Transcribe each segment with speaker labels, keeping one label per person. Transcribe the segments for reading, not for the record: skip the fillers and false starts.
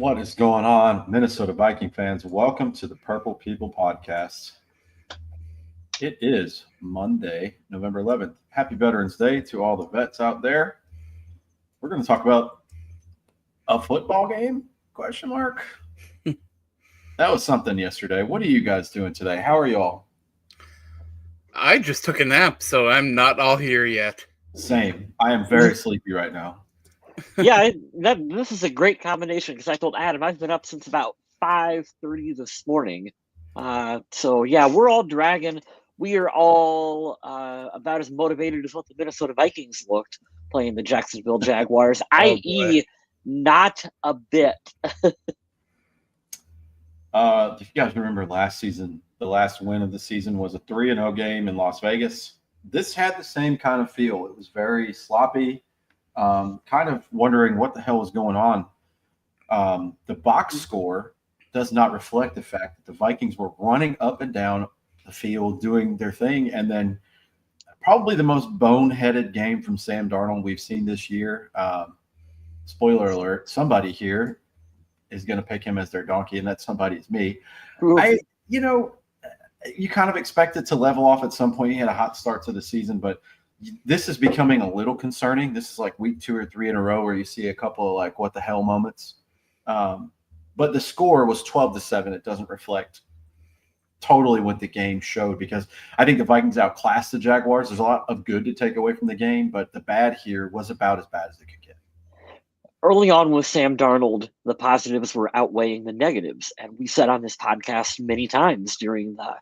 Speaker 1: What is going on, Minnesota Viking fans? Welcome to the Purple People Podcast. It is Monday, November 11th. Happy Veterans Day to all the vets out there. We're going to talk about a football game? Question mark. That was something yesterday. What are you guys doing today? How are y'all?
Speaker 2: I just took a nap, so I'm not all here yet.
Speaker 1: Same. I am very sleepy right now.
Speaker 3: Yeah, this is a great combination because I told Adam I've been up since about 5:30 this morning. So yeah, we're all dragging. We are all about as motivated as what the Minnesota Vikings looked playing the Jacksonville Jaguars, i.e., not a bit.
Speaker 1: If you guys remember last season, the last win of the season was a 3-0 game in Las Vegas. This had the same kind of feel. It was very sloppy. Kind of wondering what the hell was going on. The box score does not reflect the fact that the Vikings were running up and down the field doing their thing, and then probably the most boneheaded game from Sam Darnold we've seen this year. Spoiler alert, somebody here is going to pick him as their donkey, and that somebody is me. You kind of expect it to level off at some point. He had a hot start to the season, but this is becoming a little concerning. This is like week 2 or 3 in a row where you see a couple of like what the hell moments. But the score was 12-7. It doesn't reflect totally what the game showed because I think the Vikings outclassed the Jaguars. There's a lot of good to take away from the game, but the bad here was about as bad as it could get.
Speaker 3: Early on with Sam Darnold, the positives were outweighing the negatives. And we said on this podcast many times during the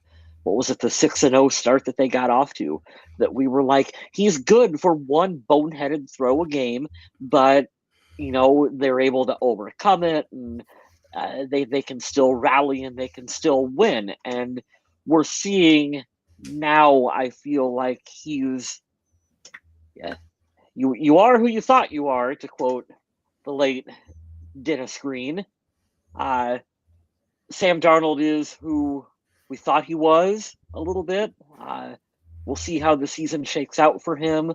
Speaker 3: 6-0 start that they got off to, that we were like, he's good for one boneheaded throw a game, but, they're able to overcome it and they can still rally and they can still win. And we're seeing now, I feel like he's, you are who you thought you are, to quote the late Dennis Green. Sam Darnold is who we thought he was a little bit. We'll see how the season shakes out for him.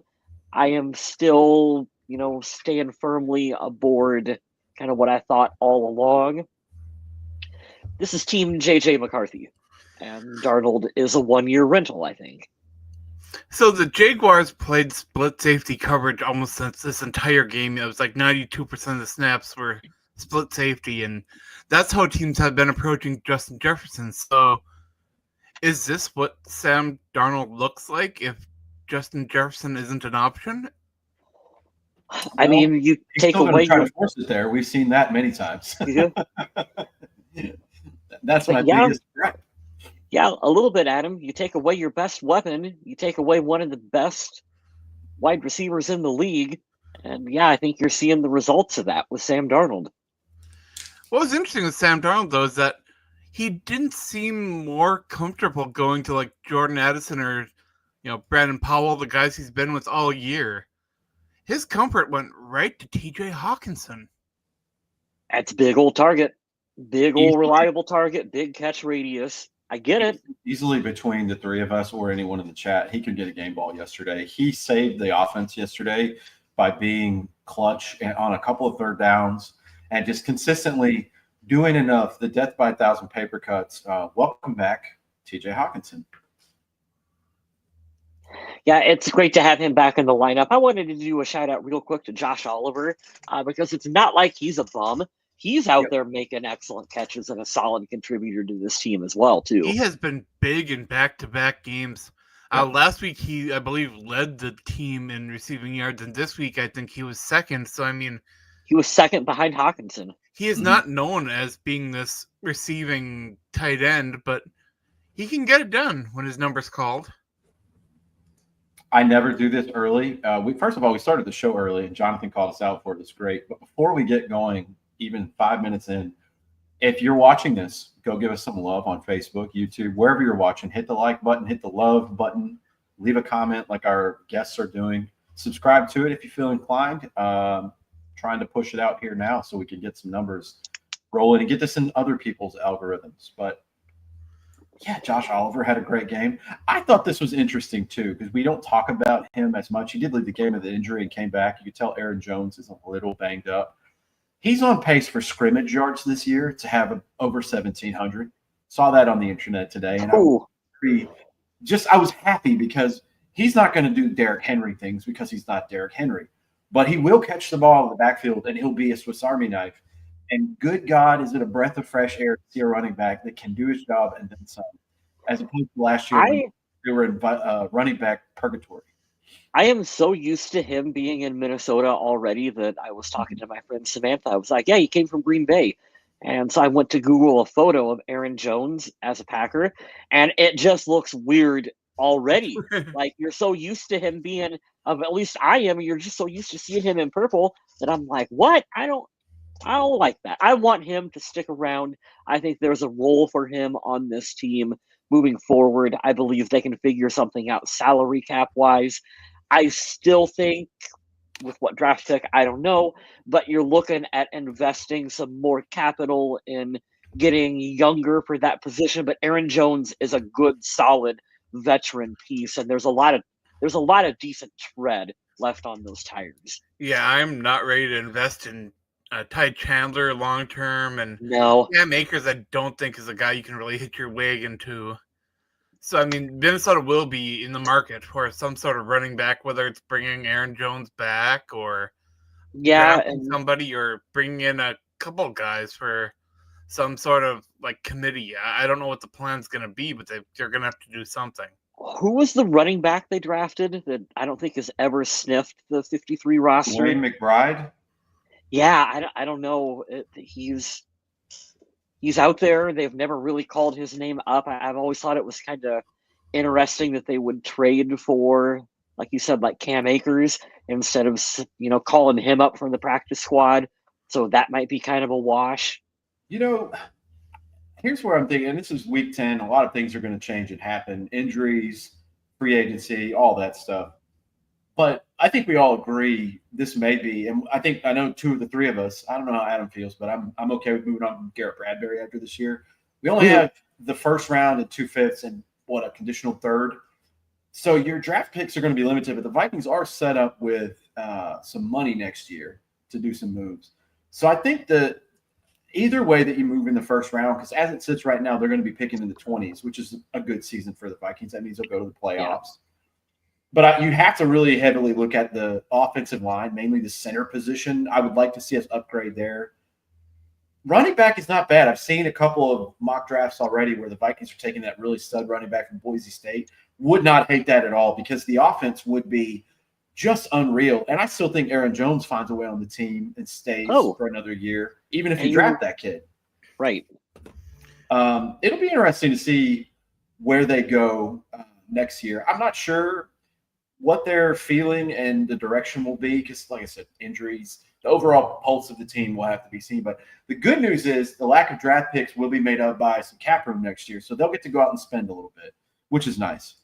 Speaker 3: I am still, staying firmly aboard kind of what I thought all along. This is Team JJ McCarthy, and Darnold is a 1-year rental, I think.
Speaker 2: So the Jaguars played split safety coverage almost since this entire game. It was like 92% of the snaps were split safety, and that's how teams have been approaching Justin Jefferson. So is this what Sam Darnold looks like if Justin Jefferson isn't an option?
Speaker 3: I mean, you take away
Speaker 1: try to force it there. We've seen that many times.
Speaker 3: Yeah.
Speaker 1: That's my biggest threat.
Speaker 3: Yeah, a little bit, Adam. You take away your best weapon. You take away one of the best wide receivers in the league. And yeah, I think you're seeing the results of that with Sam Darnold.
Speaker 2: What was interesting with Sam Darnold, though, is that he didn't seem more comfortable going to like Jordan Addison or, Brandon Powell, the guys he's been with all year. His comfort went right to TJ Hawkinson.
Speaker 3: That's a big old target. Big old reliable target. Big catch radius. I get it.
Speaker 1: Easily between the three of us or anyone in the chat, he could get a game ball yesterday. He saved the offense yesterday by being clutch on a couple of third downs and just consistently doing enough. The death by 1,000 paper cuts. Welcome back, TJ Hawkinson.
Speaker 3: Yeah, it's great to have him back in the lineup. I wanted to do a shout out real quick to Josh Oliver because it's not like he's a bum. He's out there making excellent catches and a solid contributor to this team as well, too.
Speaker 2: He has been big in back-to-back games. Last week, he, I believe, led the team in receiving yards, and this week, I think he was second. So, I mean,
Speaker 3: he was second behind Hawkinson.
Speaker 2: He is not known as being this receiving tight end, but he can get it done when his number's called.
Speaker 1: I never do this early. First of all, we started the show early, and Jonathan called us out for it. It's great. But before we get going, even 5 minutes in, if you're watching this, go give us some love on Facebook, YouTube, wherever you're watching. Hit the like button, hit the love button, leave a comment like our guests are doing. Subscribe to it if you feel inclined. Trying to push it out here now so we can get some numbers rolling and get this in other people's algorithms. But yeah, Josh Oliver had a great game. I thought this was interesting too because we don't talk about him as much. He did leave the game with an injury and came back. You could tell Aaron Jones is a little banged up. He's on pace for scrimmage yards this year to have over 1,700. Saw that on the internet today, and I was happy because he's not going to do Derrick Henry things because he's not Derrick Henry, but he will catch the ball in the backfield and he'll be a Swiss Army knife. And good God, is it a breath of fresh air to see a running back that can do his job and then some, as opposed to last year when we were in running back purgatory.
Speaker 3: I am so used to him being in Minnesota already that I was talking to my friend Samantha. I was like, yeah, he came from Green Bay. And so I went to Google a photo of Aaron Jones as a Packer, and it just looks weird already. Like, you're so used to him being, at least I am, you're just so used to seeing him in purple that I'm like, what? I don't like that. I want him to stick around. I think there's a role for him on this team moving forward. I believe they can figure something out salary cap wise. I still think with what draft pick, I don't know, but you're looking at investing some more capital in getting younger for that position. But Aaron Jones is a good, solid veteran piece, and there's a lot of decent tread left on those tires.
Speaker 2: Yeah, I'm not ready to invest in Ty Chandler long term, and
Speaker 3: no,
Speaker 2: Cam Akers I don't think is a guy you can really hit your wagon to. So, I mean, Minnesota will be in the market for some sort of running back, whether it's bringing Aaron Jones back or drafting somebody or bringing in a couple guys for some sort of, like, committee. I don't know what the plan's going to be, but they're going to have to do something.
Speaker 3: Who was the running back they drafted that I don't think has ever sniffed the 53 roster?
Speaker 1: Wayne McBride?
Speaker 3: Yeah, I don't know. He's out there. They've never really called his name up. I've always thought it was kind of interesting that they would trade for, like you said, like Cam Akers instead of, calling him up from the practice squad. So that might be kind of a wash.
Speaker 1: Here's where I'm thinking, and this is week 10. A lot of things are going to change and happen. Injuries, free agency, all that stuff. But I think we all agree this may be, and I know two of the three of us, I don't know how Adam feels, but I'm okay with moving on from Garrett Bradbury after this year. We only have the first round and 2/5 and a conditional third. So your draft picks are going to be limited, but the Vikings are set up with some money next year to do some moves. So I think that either way that you move in the first round, because as it sits right now, they're going to be picking in the 20s, which is a good season for the Vikings. That means they'll go to the playoffs. Yeah. But you have to really heavily look at the offensive line, mainly the center position. I would like to see us upgrade there. Running back is not bad. I've seen a couple of mock drafts already where the Vikings are taking that really stud running back from Boise State. Would not hate that at all because the offense would be just unreal. And I still think Aaron Jones finds a way on the team and stays for another year, even if you draft that kid.
Speaker 3: Right.
Speaker 1: It'll be interesting to see where they go next year. I'm not sure what they're feeling and the direction will be because, like I said, injuries, the overall pulse of the team will have to be seen. But the good news is the lack of draft picks will be made up by some cap room next year. So they'll get to go out and spend a little bit, which is nice.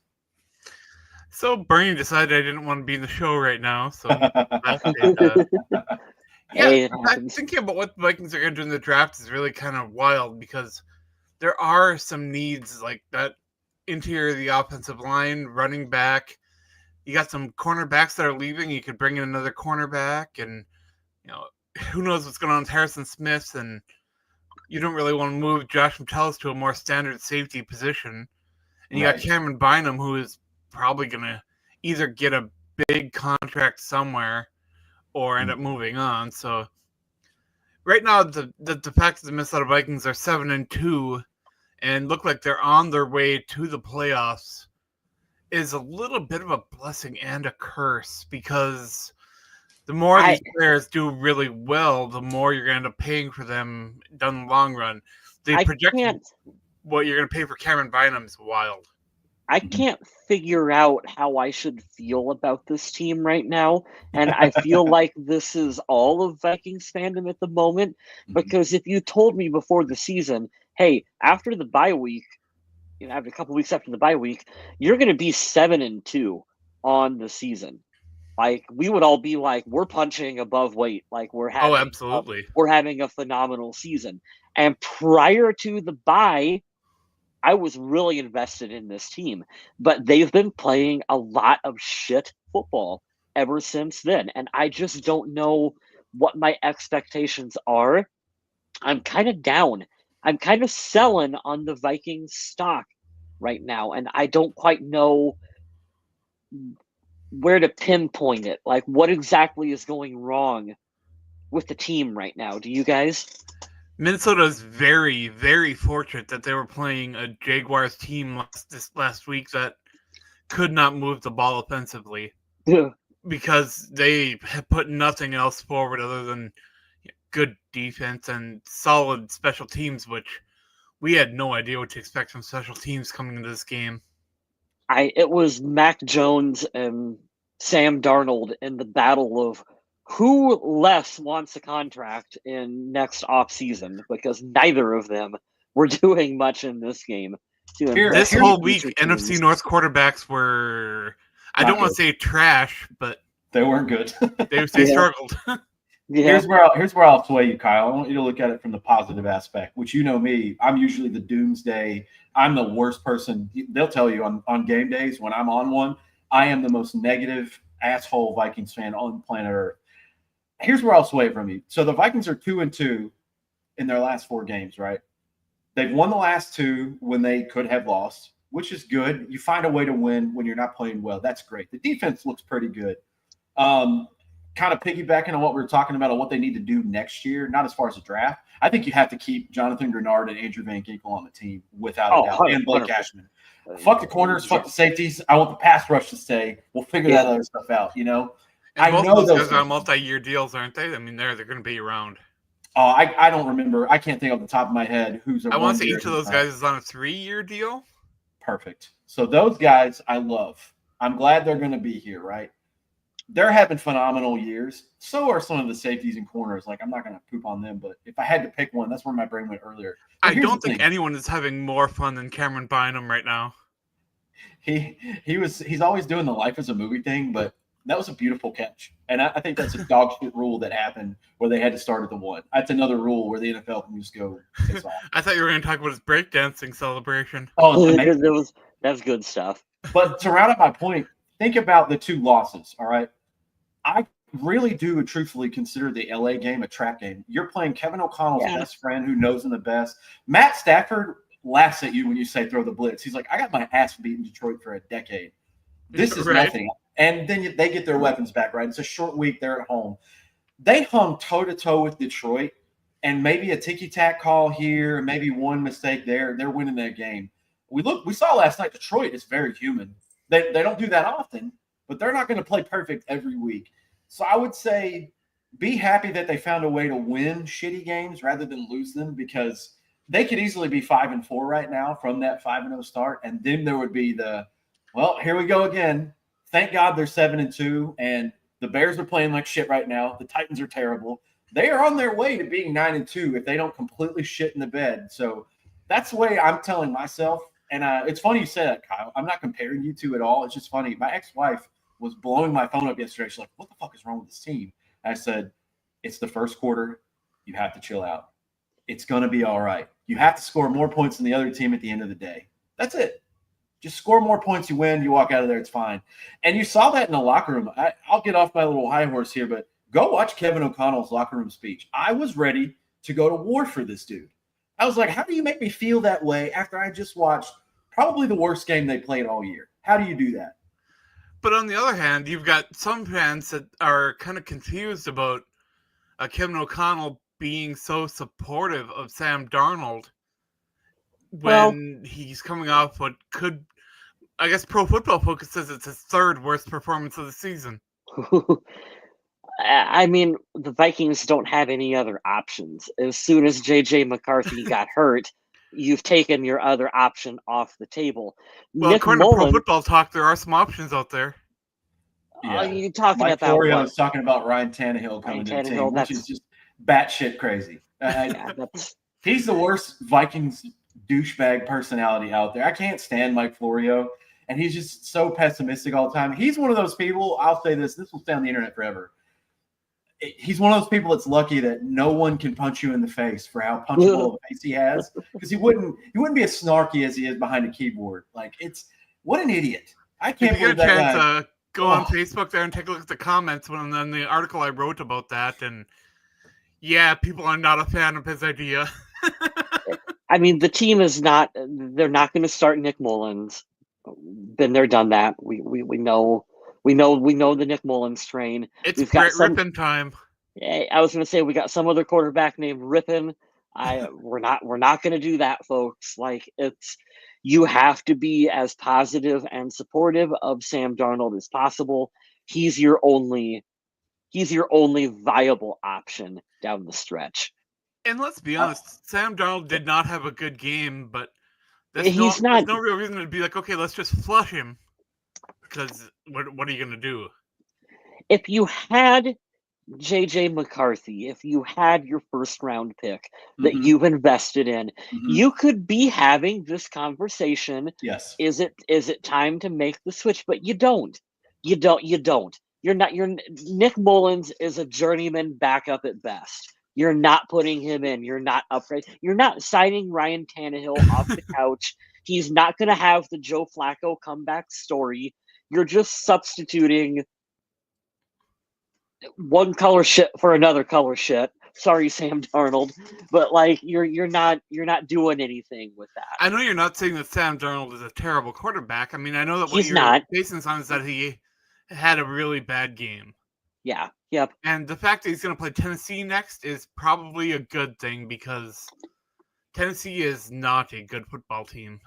Speaker 2: So Bernie decided I didn't want to be in the show right now. So thinking about what the Vikings are going to do in the draft is really kind of wild because there are some needs like that interior of the offensive line, running back. You got some cornerbacks that are leaving. You could bring in another cornerback, and who knows what's going on with Harrison Smith. And you don't really want to move Josh Metellus to a more standard safety position. And you got Cameron Bynum, who is probably going to either get a big contract somewhere or end up moving on. So right now, the fact that the Minnesota Vikings are 7-2 and look like they're on their way to the playoffs is a little bit of a blessing and a curse because the more these players do really well, the more you're going to end up paying for them down the long run. The projection, what you're going to pay for Cameron Bynum is wild.
Speaker 3: I can't figure out how I should feel about this team right now. And I feel like this is all of Vikings fandom at the moment. Because if you told me before the season, hey, after the bye week, after a couple weeks after the bye week, you're going to be 7-2 on the season. Like, we would all be like, we're punching above weight. Like, we're having a phenomenal season. And prior to the bye, I was really invested in this team, but they've been playing a lot of shit football ever since then. And I just don't know what my expectations are, I'm kind of down. I'm kind of selling on the Vikings stock right now, and I don't quite know where to pinpoint it. Like, what exactly is going wrong with the team right now? Do you guys?
Speaker 2: Minnesota is very, very fortunate that they were playing a Jaguars team this last week that could not move the ball offensively because they had put nothing else forward other than good defense and solid special teams, which we had no idea what to expect from special teams coming into this game.
Speaker 3: It was Mac Jones and Sam Darnold in the battle of who less wants a contract in next offseason, because neither of them were doing much in this game.
Speaker 2: This whole week, NFC North quarterbacks were, I don't want to say trash, but
Speaker 1: they weren't good.
Speaker 2: they struggled.
Speaker 3: Yeah.
Speaker 1: Here's where I'll sway you, Kyle. I want you to look at it from the positive aspect, which you know me. I'm usually the doomsday. I'm the worst person. They'll tell you on game days when I'm on one, I am the most negative asshole Vikings fan on planet Earth. Here's where I'll sway from you. So the Vikings are 2-2 in their last 4 games, right? They've won the last 2 when they could have lost, which is good. You find a way to win when you're not playing well. That's great. The defense looks pretty good. Kind of piggybacking on what we were talking about on what they need to do next year, not as far as the draft. I think you have to keep Jonathan Grenard and Andrew Van Ginkel on the team without a doubt, and Blake Cashman. Fuck the corners, fuck the safeties. I want the pass rush to stay. We'll figure that other stuff out, you know?
Speaker 2: And I know those guys are on multi-year deals, aren't they? I mean, they're going to be around.
Speaker 1: I don't remember. I can't think off the top of my head who's.
Speaker 2: I want to say each of those guys is on a 3-year deal.
Speaker 1: Perfect. So those guys I love. I'm glad they're going to be here, right? They're having phenomenal years. So are some of the safeties and corners. Like, I'm not going to poop on them, but if I had to pick one, that's where my brain went earlier.
Speaker 2: I don't think anyone is having more fun than Cameron Bynum right now.
Speaker 1: He's always doing the life as a movie thing, but that was a beautiful catch. And I think that's a dog shit rule that happened where they had to start at the 1. That's another rule where the NFL can just go 6 off.
Speaker 2: I thought you were going to talk about his breakdancing celebration.
Speaker 1: Oh,
Speaker 3: that's good stuff.
Speaker 1: But to round up my point, think about the 2 losses, all right? I really do truthfully consider the LA game a trap game. You're playing Kevin O'Connell's best friend who knows him the best. Matt Stafford laughs at you when you say throw the blitz. He's like, I got my ass beat in Detroit for a decade. This is nothing. And then they get their weapons back, right? It's a short week. They're at home. They hung toe-to-toe with Detroit, and maybe a ticky-tack call here, maybe one mistake there. They're winning that game. We saw last night Detroit is very human. They don't do that often, but they're not going to play perfect every week. So I would say be happy that they found a way to win shitty games rather than lose them, because they could easily be 5-4 right now from that 5-0 start. And then there would be here we go again. Thank God they're 7-2, and the Bears are playing like shit right now. The Titans are terrible. They are on their way to being 9-2 if they don't completely shit in the bed. So that's the way I'm telling myself. And it's funny you say that, Kyle. I'm not comparing you two at all. It's just funny. My ex-wife was blowing my phone up yesterday. She's like, what the fuck is wrong with this team? I said, it's the first quarter. You have to chill out. It's going to be all right. You have to score more points than the other team at the end of the day. That's it. Just score more points, you win, you walk out of there, it's fine. And you saw that in the locker room. I'll get off my little high horse here, but go watch Kevin O'Connell's locker room speech. I was ready to go to war for this dude. I was like, how do you make me feel that way after I just watched probably the worst game they played all year? How do you do that?
Speaker 2: But on the other hand, you've got some fans that are kind of confused about Kevin O'Connell being so supportive of Sam Darnold when he's coming off what could, I guess Pro Football Focus says it's his 3rd worst performance of the season.
Speaker 3: I mean, the Vikings don't have any other options. As soon as J.J. McCarthy got hurt, you've taken your other option off the table.
Speaker 2: Well, according to Pro Football Talk, there are some options out there.
Speaker 3: Yeah. You're talking
Speaker 1: Mike
Speaker 3: about
Speaker 1: Florio was talking about Ryan Tannehill coming to the team, which is just batshit crazy. He's the worst Vikings douchebag personality out there. I can't stand Mike Florio, and he's just so pessimistic all the time. He's one of those people, I'll say this will stay on the internet forever. He's one of those people that's lucky that no one can punch you in the face for how punchable a face he has, because he wouldn't be as snarky as he is behind a keyboard. Like, what an idiot. I can't believe that guy.
Speaker 2: go on Facebook there and take a look at the comments when then the article I wrote about that, and yeah, people are not a fan of his idea.
Speaker 3: I mean, the team is not. They're not going to start Nick Mullins. Been there, done that. We know. We know the Nick Mullins train.
Speaker 2: It's
Speaker 3: We've got
Speaker 2: Brett Rippon time.
Speaker 3: I was going to say we got some other quarterback named Rippon. We're not going to do that, folks. Like, you have to be as positive and supportive of Sam Darnold as possible. He's your only viable option down the stretch.
Speaker 2: And let's be honest, Sam Darnold did not have a good game, but there's no real reason to be like, okay, let's just flush him. Because what are you going to do?
Speaker 3: If you had JJ McCarthy, if you had your first round pick that you've invested in, you could be having this conversation.
Speaker 1: Yes.
Speaker 3: Is it time to make the switch? But you don't. Nick Mullins is a journeyman backup at best. You're not putting him in. You're not upgrading. You're not signing Ryan Tannehill off the couch. He's not going to have the Joe Flacco comeback story. You're just substituting one color shit for another color shit. Sorry, Sam Darnold, but like you're not doing anything with that.
Speaker 2: I know you're not saying that Sam Darnold is a terrible quarterback. I mean, I know that
Speaker 3: He's not.
Speaker 2: basing this on is that he had a really bad game.
Speaker 3: Yeah. Yep.
Speaker 2: And the fact that he's going to play Tennessee next is probably a good thing because Tennessee is not a good football team.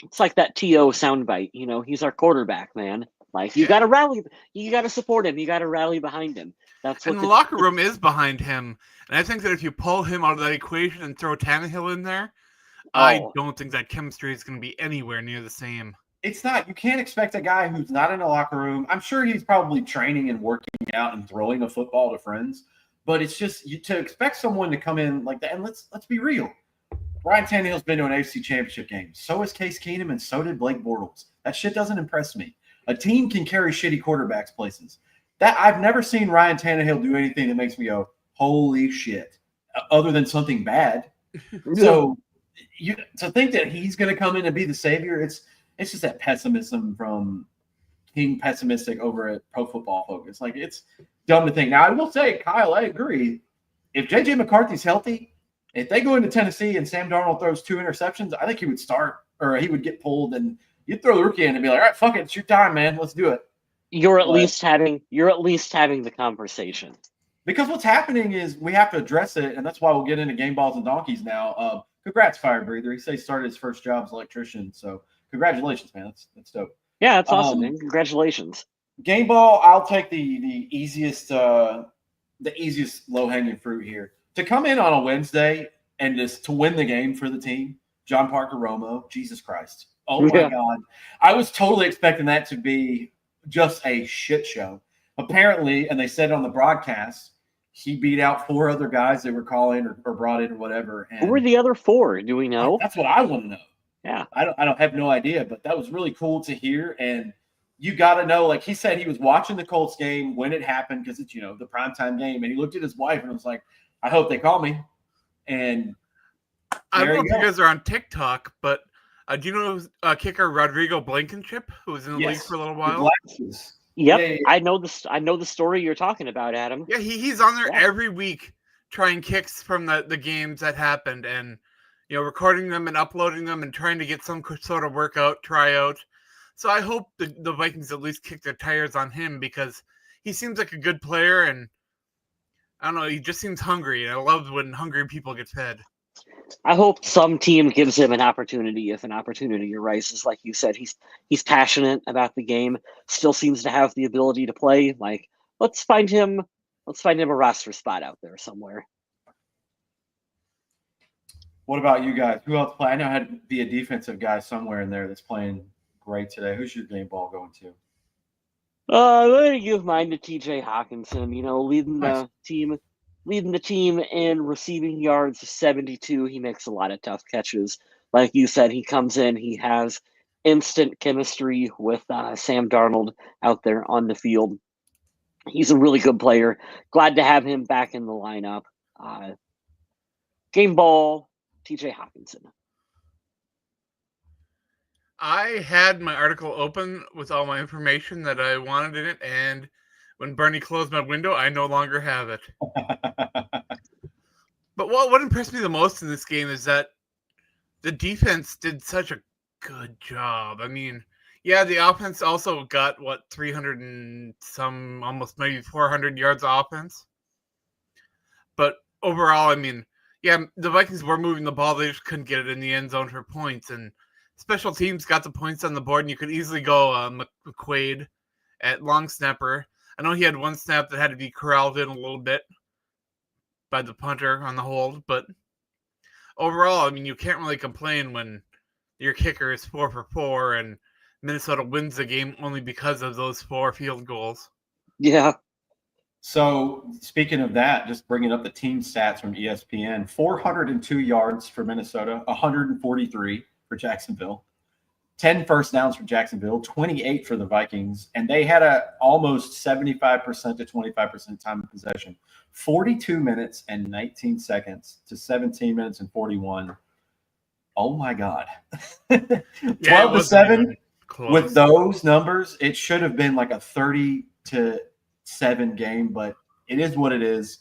Speaker 3: It's like that T.O. soundbite. He's our quarterback, man. Like, you got to rally. You got to support him. You got to rally behind him. That's what
Speaker 2: the locker room is behind him. And I think that if you pull him out of that equation and throw Tannehill in there, I don't think that chemistry is going to be anywhere near the same.
Speaker 1: It's not. You can't expect a guy who's not in a locker room. I'm sure he's probably training and working out and throwing a football to friends. But it's just to expect someone to come in like that. And let's be real. Ryan Tannehill's been to an AFC Championship game. So has Case Keenum, and so did Blake Bortles. That shit doesn't impress me. A team can carry shitty quarterbacks places. That I've never seen Ryan Tannehill do anything that makes me go, holy shit, other than something bad. So to think that he's going to come in and be the savior, it's just that pessimism from being pessimistic over at Pro Football Focus. Like, it's dumb to think. Now, I will say, Kyle, I agree. If J.J. McCarthy's healthy, if they go into Tennessee and Sam Darnold throws 2 interceptions, I think he would start, or he would get pulled, and you'd throw the rookie in and be like, all right, fuck it, it's your time, man. Let's do it.
Speaker 3: You're at least having the conversation.
Speaker 1: Because what's happening is we have to address it, and that's why we'll get into game balls and donkeys now. Congrats, Fire Breather. He says he started his first job as an electrician, so congratulations, man. That's dope.
Speaker 3: Yeah, that's awesome, man. Congratulations.
Speaker 1: Game ball, I'll take the easiest low-hanging fruit here. To come in on a Wednesday and just to win the game for the team, John Parker Romo, Jesus Christ. Oh, my God. I was totally expecting that to be just a shit show. Apparently, and they said on the broadcast, he beat out 4 other guys that were calling or brought in or whatever. And
Speaker 3: who were the other 4? Do we know?
Speaker 1: That's what I want to know.
Speaker 3: Yeah.
Speaker 1: I don't have no idea, but that was really cool to hear. And you got to know, like he said, he was watching the Colts game when it happened because it's, the primetime game. And he looked at his wife and was like, I hope they call me. And
Speaker 2: I don't know if you guys are on TikTok, but do you know kicker Rodrigo Blankenship, who was in the league for a little while?
Speaker 3: Yep, yeah. I know the story you're talking about, Adam.
Speaker 2: Yeah, he's on there every week trying kicks from the games that happened, and recording them and uploading them and trying to get some sort of tryout. So I hope the Vikings at least kick their tires on him because he seems like a good player, and I don't know, he just seems hungry, and I love when hungry people get fed.
Speaker 3: I hope some team gives him an opportunity if an opportunity arises. Like you said, he's passionate about the game, still seems to have the ability to play. Like, let's find him a roster spot out there somewhere.
Speaker 1: What about you guys? Who else play? I know I had to be a defensive guy somewhere in there that's playing great today. Who's your game ball going to?
Speaker 3: I'm going to give mine to T.J. Hawkinson, leading the team in receiving yards of 72. He makes a lot of tough catches. Like you said, he comes in, he has instant chemistry with Sam Darnold out there on the field. He's a really good player. Glad to have him back in the lineup. Game ball, T.J. Hawkinson.
Speaker 2: I had my article open with all my information that I wanted in it, and when Bernie closed my window, I no longer have it. But what impressed me the most in this game is that the defense did such a good job. I mean, yeah, the offense also got 300 and some, almost maybe 400 yards of offense. But overall, I mean, yeah, the Vikings were moving the ball. They just couldn't get it in the end zone for points. And special teams got the points on the board, and you could easily go McQuaid at long snapper. I know he had one snap that had to be corralled in a little bit by the punter on the hold, but overall, I mean, you can't really complain when your kicker is 4 for 4 and Minnesota wins the game only because of those 4 field goals.
Speaker 3: Yeah.
Speaker 1: So speaking of that, just bringing up the team stats from ESPN, 402 yards for Minnesota, 143 for Jacksonville, 10 first downs for Jacksonville, 28 for the Vikings, and they had a almost 75% to 25% time of possession, 42 minutes and 19 seconds to 17 minutes and 41. Oh my God. 12 to 7 with those numbers, it should have been like a 30 to 7 game, but it is what it is.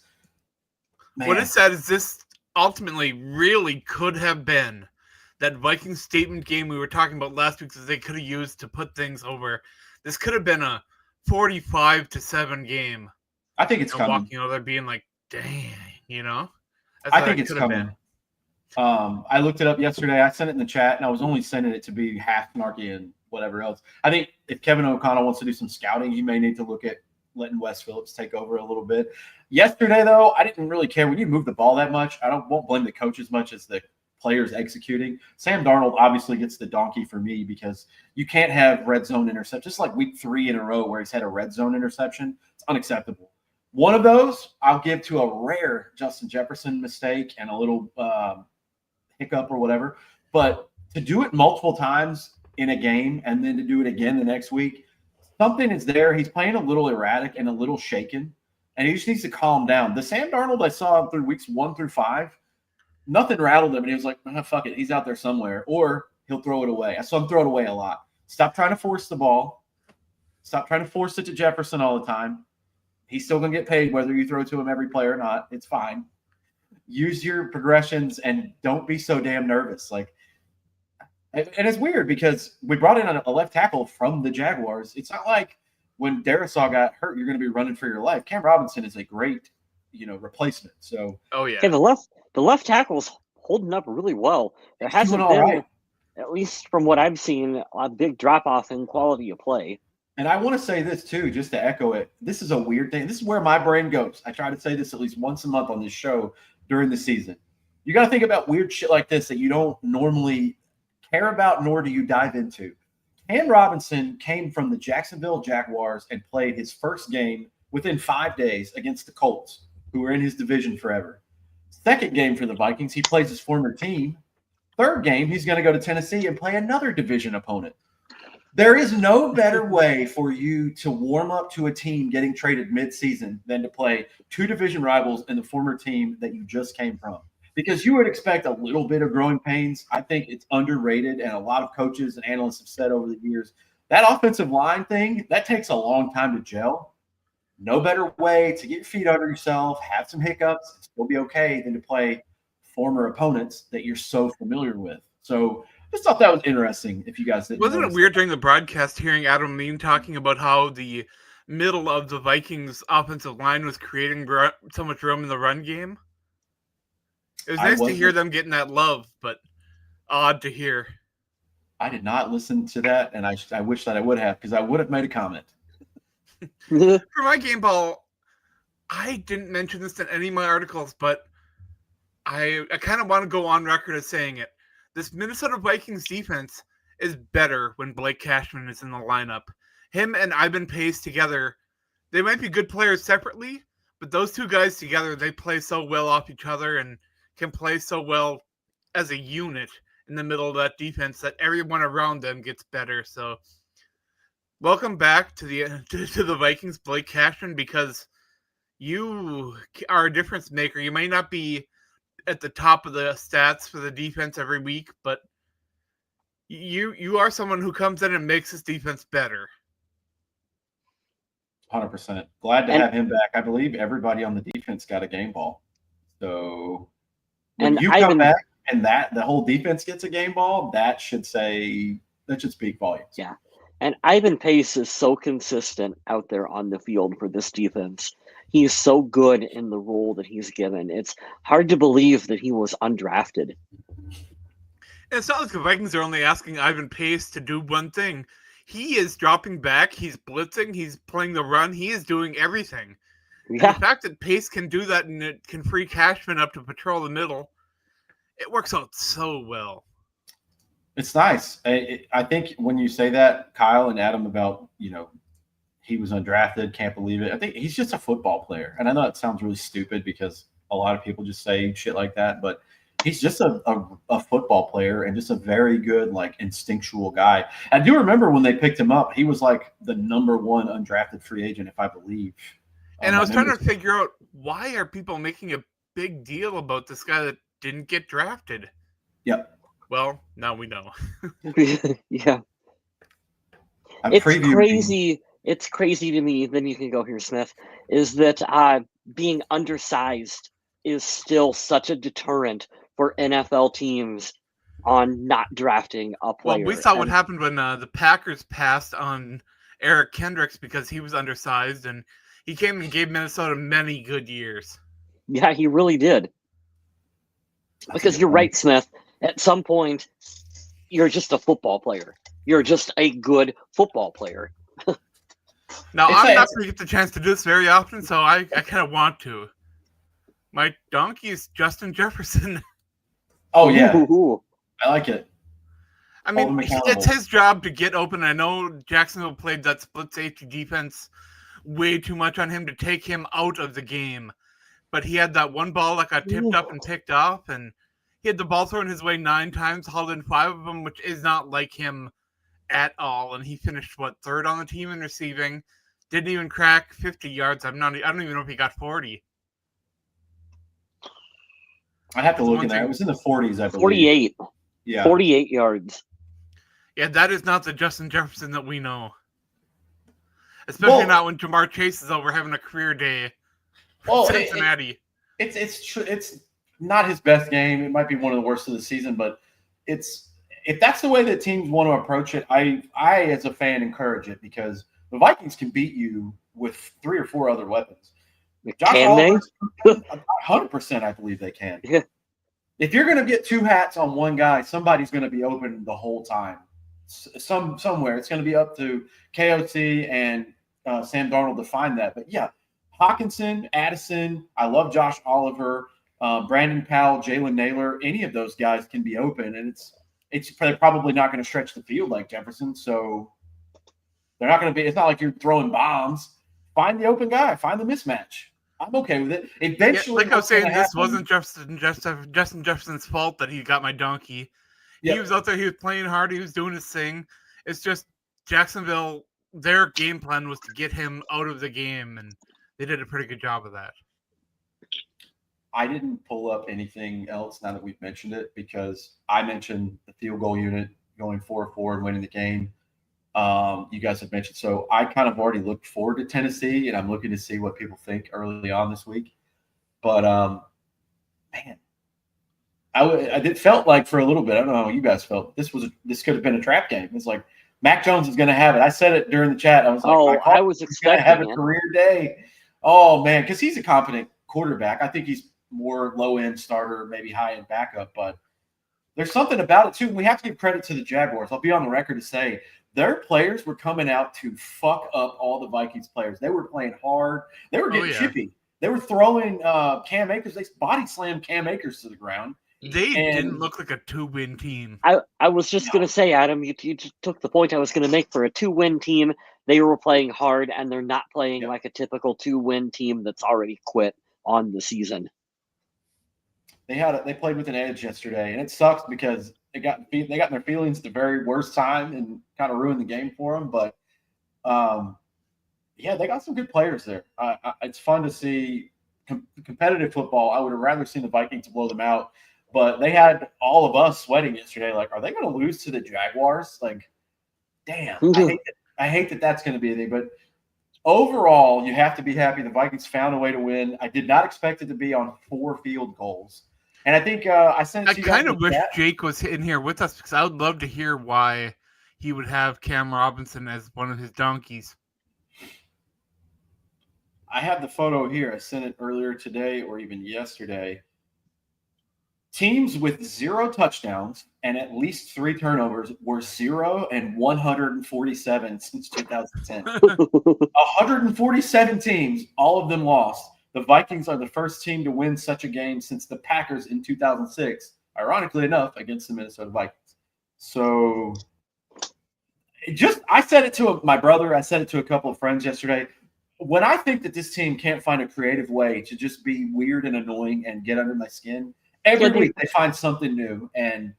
Speaker 1: Man.
Speaker 2: What is sad is this ultimately really could have been that Vikings statement game we were talking about last week that they could have used to put things over. This could have been a 45 to 7 game.
Speaker 1: I think it's coming.
Speaker 2: They're being like, dang,
Speaker 1: I think it's coming. I looked it up yesterday. I sent it in the chat, and I was only sending it to be half snarky and whatever else. I think if Kevin O'Connell wants to do some scouting, he may need to look at letting Wes Phillips take over a little bit. Yesterday, though, I didn't really care. When you move the ball that much, won't blame the coach as much as the players executing. Sam Darnold obviously gets the donkey for me because you can't have red zone interception. Just like week 3 in a row where he's had a red zone interception, it's unacceptable. One of those I'll give to a rare Justin Jefferson mistake and a little hiccup or whatever. But to do it multiple times in a game and then to do it again the next week, something is there. He's playing a little erratic and a little shaken, and he just needs to calm down. The Sam Darnold I saw through weeks 1 through 5, nothing rattled him, and he was like, fuck it, he's out there somewhere, or he'll throw it away. I saw him throw it away a lot. Stop trying to force the ball. Stop trying to force it to Jefferson all the time. He's still going to get paid whether you throw to him every play or not. It's fine. Use your progressions and don't be so damn nervous. And it's weird because we brought in a left tackle from the Jaguars. It's not like when Darisaw got hurt, you're going to be running for your life. Cam Robinson is a great, replacement. So,
Speaker 3: the left tackle's holding up really well. There hasn't been, at least from what I've seen, a big drop off in quality of play.
Speaker 1: And I want to say this too, just to echo it. This is a weird thing. This is where my brain goes. I try to say this at least once a month on this show during the season. You got to think about weird shit like this that you don't normally care about, nor do you dive into. Cam Robinson came from the Jacksonville Jaguars and played his first game within 5 days against the Colts, who were in his division forever. Second game for the Vikings, he plays his former team. Third game, he's going to go to Tennessee and play another division opponent. There is no better way for you to warm up to a team getting traded mid-season than to play 2 division rivals in the former team that you just came from. Because you would expect a little bit of growing pains. I think it's underrated, and a lot of coaches and analysts have said over the years, that offensive line thing, that takes a long time to gel. No better way to get your feet under yourself, have some hiccups, and still be okay than to play former opponents that you're so familiar with. So just thought that was interesting if you guys didn't.
Speaker 2: Wasn't it weird during the broadcast hearing Adam Lean talking about how the middle of the Vikings offensive line was creating so much room in the run game? It was nice to hear them getting that love, but odd to hear.
Speaker 1: I did not listen to that, and I wish that I would have, because I would have made a comment.
Speaker 2: For my game ball, I didn't mention this in any of my articles, but I kind of want to go on record as saying it. This Minnesota Vikings defense is better when Blake Cashman is in the lineup. Him and Ivan Pace together, they might be good players separately, but those two guys together, they play so well off each other and can play so well as a unit in the middle of that defense that everyone around them gets better. So welcome back to the Vikings, Blake Cashman, because you are a difference maker. You may not be at the top of the stats for the defense every week, but You are someone who comes in and makes his defense better.
Speaker 1: 100%. Glad to have him back. I believe everybody on the defense got a game ball. So when you come back and the whole defense gets a game ball, that should speak volumes.
Speaker 3: Yeah. And Ivan Pace is so consistent out there on the field for this defense. He is so good in the role that he's given. It's hard to believe that he was undrafted.
Speaker 2: And it's not like the Vikings are only asking Ivan Pace to do one thing. He is dropping back. He's blitzing. He's playing the run. He is doing everything. Yeah. And the fact that Pace can do that and it can free Cashman up to patrol the middle, it works out so well.
Speaker 1: It's nice. I think when you say that, Kyle and Adam, about, he was undrafted, can't believe it. I think he's just a football player. And I know it sounds really stupid because a lot of people just say shit like that, but he's just a football player and just a very good, instinctual guy. I do remember when they picked him up, he was like the number one undrafted free agent, if I believe.
Speaker 2: And I was trying to figure out, why are people making a big deal about this guy that didn't get drafted?
Speaker 1: Yep.
Speaker 2: Well, now we know.
Speaker 3: Yeah. It's crazy. It's crazy to me, then you can go here, Smith, is that being undersized is still such a deterrent for NFL teams on not drafting a player.
Speaker 2: Well, we saw what happened when the Packers passed on Eric Kendricks because he was undersized, and he came and gave Minnesota many good years.
Speaker 3: Yeah, he really did. Because you're right, Smith. At some point, you're just a football player. You're just a good football player.
Speaker 2: Now, I'm not going to get the chance to do this very often, so I kind of want to. My donkey is Justin Jefferson.
Speaker 1: Oh, yeah. Ooh. I like it.
Speaker 2: I mean, it's his job to get open. I know Jacksonville played that split safety defense way too much on him to take him out of the game. But he had that one ball that got tipped up and picked off, and he had the ball thrown his way 9 times, hauled in 5 of them, which is not like him at all. And he finished, third on the team in receiving. Didn't even crack 50 yards. I don't even know if he got 40.
Speaker 1: I have to look in there. It was in the 40s, I believe.
Speaker 3: 48.
Speaker 1: Yeah.
Speaker 3: 48 yards.
Speaker 2: Yeah, that is not the Justin Jefferson that we know. Especially not when Jamar Chase is over having a career day for Cincinnati.
Speaker 1: It's not his best game. It might be one of the worst of the season, but if that's the way that teams want to approach it, I as a fan encourage it, because the Vikings can beat you with 3 or 4 other weapons.
Speaker 3: Can they?
Speaker 1: 100%, I believe they can.
Speaker 3: Yeah.
Speaker 1: If you're going to get 2 hats on one guy, somebody's going to be open the whole time. Somewhere it's going to be up to KOT and Sam Darnold to find that. But yeah, Hawkinson, Addison, I love Josh Oliver, Brandon Powell, Jalen Naylor. Any of those guys can be open, and it's probably not going to stretch the field like Jefferson. So they're not going to be. It's not like you're throwing bombs. Find the open guy. Find the mismatch. I'm okay with it. Eventually,
Speaker 2: like I was saying, this wasn't Justin Jefferson's fault that he got my donkey. Yep. He was out there. He was playing hard. He was doing his thing. It's just Jacksonville, their game plan was to get him out of the game, and they did a pretty good job of that.
Speaker 1: I didn't pull up anything else now that we've mentioned it, because I mentioned the field goal unit going 4-4 and winning the game. You guys have mentioned. So I kind of already looked forward to Tennessee, and I'm looking to see what people think early on this week. But, man, it felt like for a little bit, I don't know how you guys felt, this could have been a trap game. It's like Mac Jones is going to have it. I said it during the chat. I was like,
Speaker 3: I was expecting
Speaker 1: to have a career day. Oh, man, because he's a competent quarterback. I think he's more low-end starter, maybe high-end backup. But there's something about it, too. We have to give credit to the Jaguars. I'll be on the record to say their players were coming out to fuck up all the Vikings players. They were playing hard. They were getting chippy. They were throwing Cam Akers. They body slammed Cam Akers to the ground.
Speaker 2: They didn't look like a 2-win team.
Speaker 3: I was just going to say, Adam, you took the point I was going to make. For a 2-win team, they were playing hard, and they're not playing like a typical 2-win team that's already quit on the season.
Speaker 1: They played with an edge yesterday, and it sucks because they got in their feelings at the very worst time and kind of ruined the game for them. But they got some good players there. It's fun to see competitive football. I would have rather seen the Vikings blow them out. But they had all of us sweating yesterday. Like, are they going to lose to the Jaguars? Like, damn. I hate that that's going to be a thing. But overall, you have to be happy the Vikings found a way to win. I did not expect it to be on 4 field goals. And I think I sent it to you.
Speaker 2: I kind of wish Jake was in here with us because I would love to hear why he would have Cam Robinson as one of his donkeys.
Speaker 1: I have the photo here. I sent it earlier today or even yesterday. Teams with 0 touchdowns and at least 3 turnovers were 0 and 147 since 2010. 147 teams, all of them lost. The Vikings are the first team to win such a game since the Packers in 2006, ironically enough, against the Minnesota Vikings. So I said it to my brother. I said it to a couple of friends yesterday. When I think that this team can't find a creative way to just be weird and annoying and get under my skin, every week they find something new. And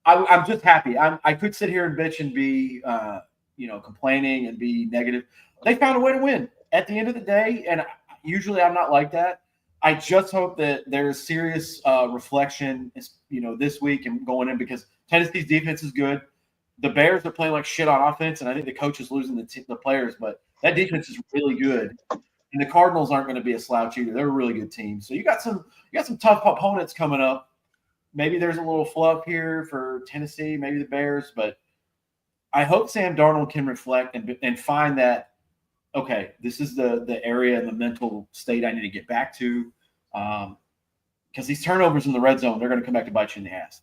Speaker 1: I'm just happy. I could sit here and bitch and be, complaining and be negative. They found a way to win at the end of the day. And usually I'm not like that. I just hope that there's serious reflection, this week and going in because Tennessee's defense is good. The Bears are playing like shit on offense, and I think the coach is losing the players, but that defense is really good. And the Cardinals aren't going to be a slouch either. They're a really good team. So you got some tough opponents coming up. Maybe there's a little fluff here for Tennessee, maybe the Bears, but I hope Sam Darnold can reflect and find that, okay, this is the area and the mental state I need to get back to. Because these turnovers in the red zone, they're going to come back to bite you in the ass.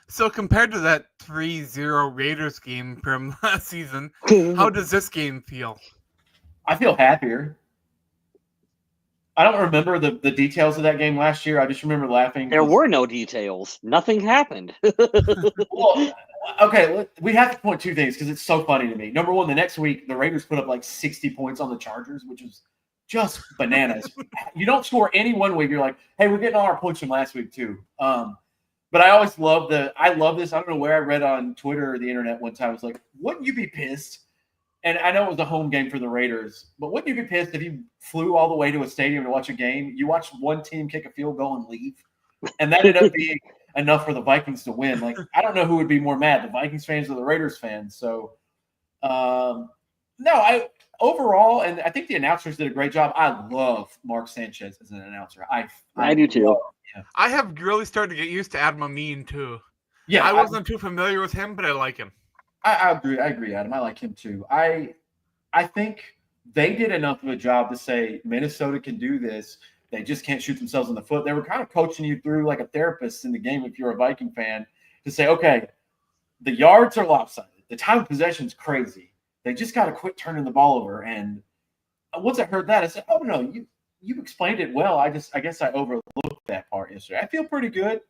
Speaker 2: So compared to that 3-0 Raiders game from last season, how does this game feel?
Speaker 1: I feel happier. I don't remember the details of that game last year. I just remember laughing.
Speaker 3: There were no details. Nothing happened.
Speaker 1: Well, okay, we have to point 2 things because it's so funny to me. Number one, the next week, the Raiders put up like 60 points on the Chargers, which is just bananas. You don't score any one week. You're like, hey, we're getting all our points from last week too. But I always love this. I don't know where I read on Twitter or the internet one time. I was like, wouldn't you be pissed? And I know it was a home game for the Raiders, but wouldn't you be pissed if you flew all the way to a stadium to watch a game? You watch one team kick a field goal and leave, and that ended up being enough for the Vikings to win. Like, I don't know who would be more mad, the Vikings fans or the Raiders fans. So, overall, and I think the announcers did a great job. I love Mark Sanchez as an announcer.
Speaker 3: I do too.
Speaker 2: Yeah. I have really started to get used to Adam Amin too.
Speaker 1: Yeah,
Speaker 2: I wasn't too familiar with him, but I like him.
Speaker 1: I agree, Adam. I like him too. I think they did enough of a job to say Minnesota can do this. They just can't shoot themselves in the foot. They were kind of coaching you through like a therapist in the game if you're a Viking fan to say, okay, the yards are lopsided. The time of possession is crazy. They just got to quit turning the ball over. And once I heard that, I said, oh, no, you explained it well. I guess I overlooked that part yesterday. I feel pretty good.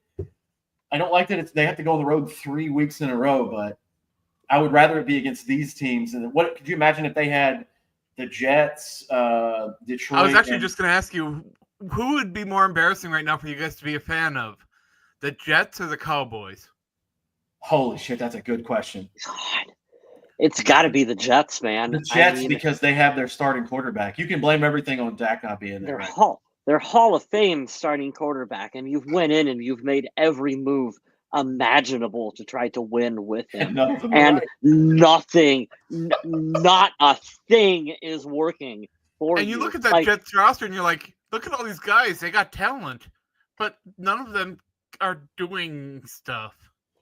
Speaker 1: I don't like that they have to go on the road 3 weeks in a row, but I would rather it be against these teams. And what could you imagine if they had the Jets, Detroit?
Speaker 2: I was actually just going to ask you, who would be more embarrassing right now for you guys to be a fan of, the Jets or the Cowboys?
Speaker 1: Holy shit, that's a good question.
Speaker 3: God, it's got to be the Jets, man.
Speaker 1: The Jets, because they have their starting quarterback. You can blame everything on Dak not being there.
Speaker 3: Their Hall of Fame starting quarterback, and you've went in and you've made every move imaginable to try to win with him, and nothing, not a thing is working for you.
Speaker 2: And you look at that Jets roster and you're like, look at all these guys, they got talent, but none of them are doing stuff.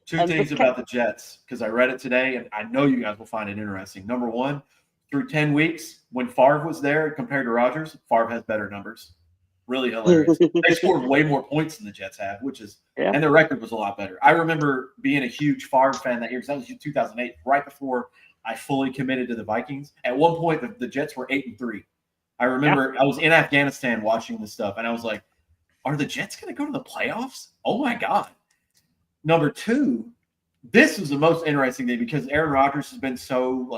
Speaker 1: 2 things about the Jets, because I read it today, and I know you guys will find it interesting. Number one, through 10 weeks, when Favre was there compared to Rodgers, Favre has better numbers. Really hilarious. They scored way more points than the Jets have, and their record was a lot better. I remember being a huge Favre fan that year, because that was 2008, right before I fully committed to the Vikings. At one point, the Jets were 8-3. I remember I was in Afghanistan watching this stuff, and I was like, are the Jets going to go to the playoffs? Oh, my God. Number 2, this was the most interesting thing because Aaron Rodgers has been so,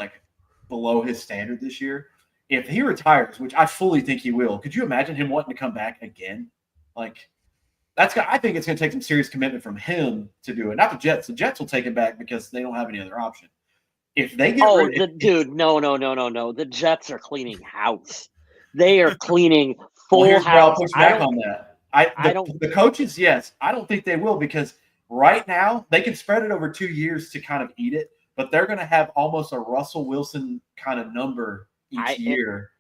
Speaker 1: below his standard this year. If he retires, which I fully think he will, could you imagine him wanting to come back again? I think it's going to take some serious commitment from him to do it. Not the Jets. The Jets will take it back because they don't have any other option. If they get
Speaker 3: no. The Jets are cleaning house. They are cleaning full house.
Speaker 1: I'll push back on that. The coaches, yes. I don't think they will because right now they can spread it over 2 years to kind of eat it, but they're going to have almost a Russell Wilson kind of number each year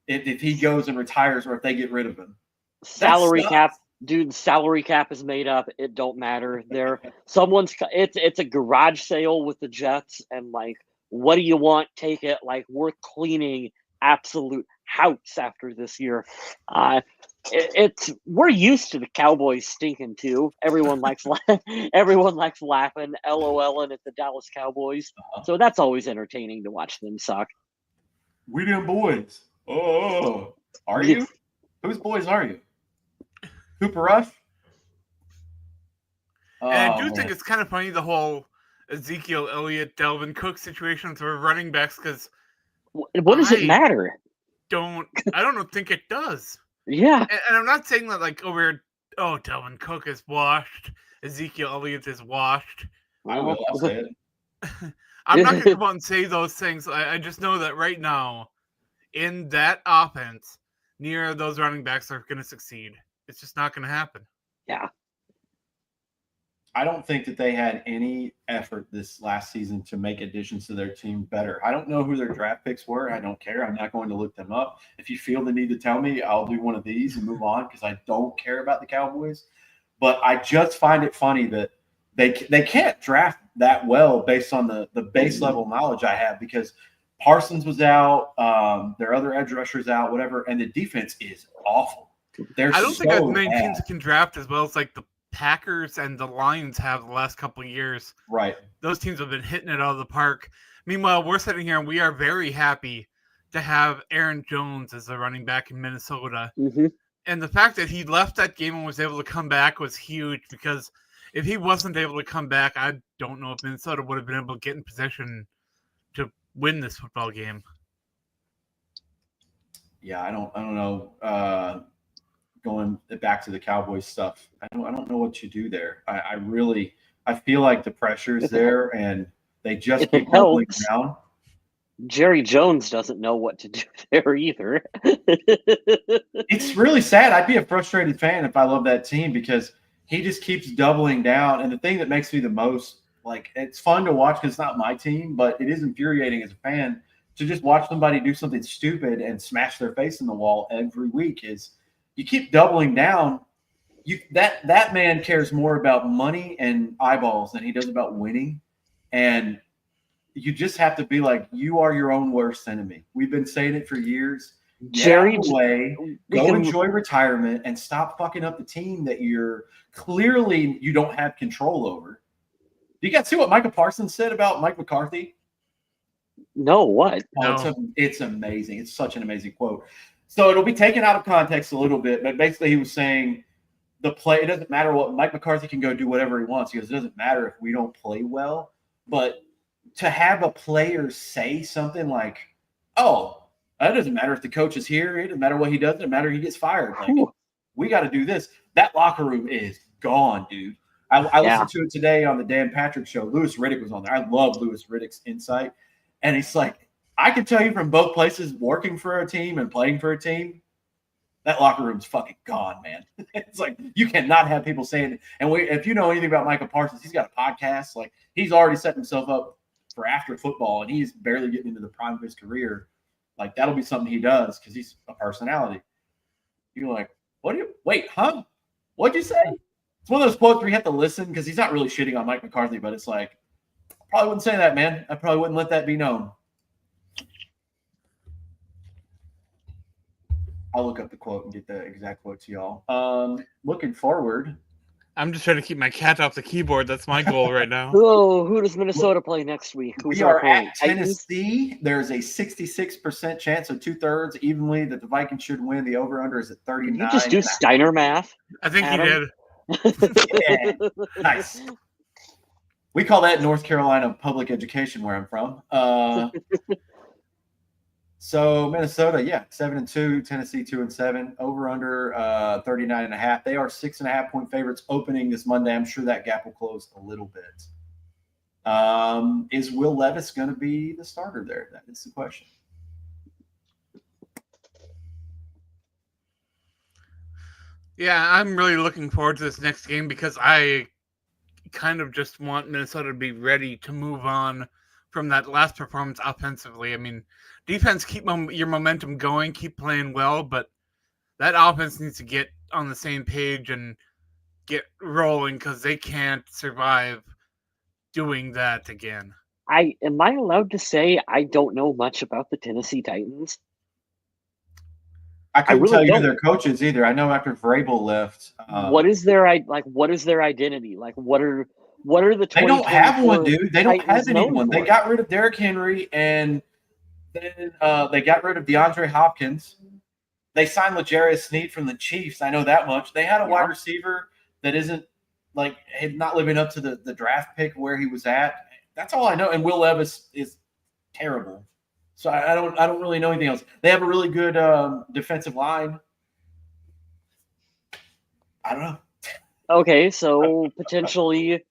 Speaker 1: if he goes and retires or if they get rid of him.
Speaker 3: Salary cap, dude. Salary cap is made up. It don't matter. It's a garage sale with the Jets, and like, what do you want? Take it. Like, we're cleaning absolute house after this year. We're used to the Cowboys stinking too. Everyone likes laughing, LOLing at the Dallas Cowboys. So that's always entertaining to watch them suck.
Speaker 1: We them boys. Oh, are you? Whose boys are you? Cooper Rush?
Speaker 2: And I do think it's kind of funny, the whole Ezekiel Elliott, Dalvin Cook situation for running backs, because
Speaker 3: what does it matter?
Speaker 2: I don't think it does.
Speaker 3: Yeah.
Speaker 2: And I'm not saying that like Dalvin Cook is washed, Ezekiel Elliott is washed.
Speaker 1: I'll say it.
Speaker 2: I'm not going to come out and say those things. I just know that right now, in that offense, neither of those running backs are going to succeed. It's just not going to happen.
Speaker 3: Yeah.
Speaker 1: I don't think that they had any effort this last season to make additions to their team better. I don't know who their draft picks were. I don't care. I'm not going to look them up. If you feel the need to tell me, I'll do one of these and move on because I don't care about the Cowboys. But I just find it funny that they can't draft that well based on the base level knowledge I have because Parsons was out, their other edge rushers out, whatever, and the defense is awful.
Speaker 2: I don't think as many teams can draft as well as like the Packers and the Lions have the last couple of years.
Speaker 1: Right.
Speaker 2: Those teams have been hitting it out of the park. Meanwhile, we're sitting here and we are very happy to have Aaron Jones as a running back in Minnesota.
Speaker 3: Mm-hmm.
Speaker 2: And the fact that he left that game and was able to come back was huge because if he wasn't able to come back, I don't know if Minnesota would have been able to get in position to win this football game.
Speaker 1: Yeah, I don't know. Going back to the Cowboys stuff, I don't know what you do there. I feel like the pressure's there, and they just keep doubling down.
Speaker 3: Jerry Jones doesn't know what to do there either.
Speaker 1: It's really sad. I'd be a frustrated fan if I love that team because he just keeps doubling down. And the thing that makes me the most, like, it's fun to watch because it's not my team, but it is infuriating as a fan to just watch somebody do something stupid and smash their face in the wall every week is you keep doubling down. That man cares more about money and eyeballs than he does about winning. And you just have to be like, you are your own worst enemy. We've been saying it for years.
Speaker 3: Jerry,
Speaker 1: go enjoy retirement and stop fucking up the team that you don't have control over. Do you guys see what Micah Parsons said about Mike McCarthy?
Speaker 3: No, what?
Speaker 1: Oh, it's amazing. It's such an amazing quote. So it'll be taken out of context a little bit, but basically he was saying it doesn't matter what Mike McCarthy can go do whatever he wants because it doesn't matter if we don't play well. But to have a player say something like, "Oh, it doesn't matter if the coach is here. It doesn't matter what he does. It doesn't matter if he gets fired. Like, we got to do this." That locker room is gone, dude. I listened to it today on the Dan Patrick show. Louis Riddick was on there. I love Louis Riddick's insight. And it's like, I can tell you from both places, working for a team and playing for a team, that locker room's fucking gone, man. It's like you cannot have people saying – and if you know anything about Michael Parsons, he's got a podcast. Like, he's already set himself up for after football, and he's barely getting into the prime of his career. Like, that'll be something he does because he's a personality. You're like, wait, huh? What'd you say? It's one of those quotes where you have to listen because he's not really shitting on Mike McCarthy, but it's like, I probably wouldn't say that, man. I probably wouldn't let that be known. I'll look up the quote and get the exact quote to y'all. Looking forward.
Speaker 2: I'm just trying to keep my cat off the keyboard. That's my goal right now.
Speaker 3: Oh, who does Minnesota play next week?
Speaker 1: We are at Tennessee. There's a 66% chance, so 2/3 evenly, that the Vikings should win. The over-under is at 39.
Speaker 3: Did you just do Steiner math?
Speaker 2: I think
Speaker 3: Adam?
Speaker 2: he did.
Speaker 1: Yeah. Nice. We call that North Carolina public education where I'm from. So Minnesota, 7-2, Tennessee 2-7, over under 39.5. They are 6.5-point favorites opening this Monday. I'm sure that gap will close a little bit. Is Will Levis going to be the starter there? That is the question.
Speaker 2: Yeah, I'm really looking forward to this next game because I kind of just want Minnesota to be ready to move on from that last performance offensively. I mean, defense, keep your momentum going, keep playing well, but that offense needs to get on the same page and get rolling because they can't survive doing that again.
Speaker 3: Am I allowed to say I don't know much about the Tennessee Titans?
Speaker 1: I couldn't
Speaker 3: really
Speaker 1: tell you who
Speaker 3: don't.
Speaker 1: their coach is either. I know after Vrabel left,
Speaker 3: What is their identity? Like what are the
Speaker 1: they don't have one,
Speaker 3: 2024
Speaker 1: dude. They don't
Speaker 3: Titans
Speaker 1: have
Speaker 3: known
Speaker 1: anyone. They
Speaker 3: for?
Speaker 1: got rid of Derrick Henry, and then they got rid of DeAndre Hopkins. They signed L'Jarius Sneed from the Chiefs. I know that much. They had a wide receiver that isn't like not living up to the draft pick where he was at. That's all I know. And Will Levis is terrible. So I don't really know anything else. They have a really good defensive line. I don't know.
Speaker 3: Okay, so potentially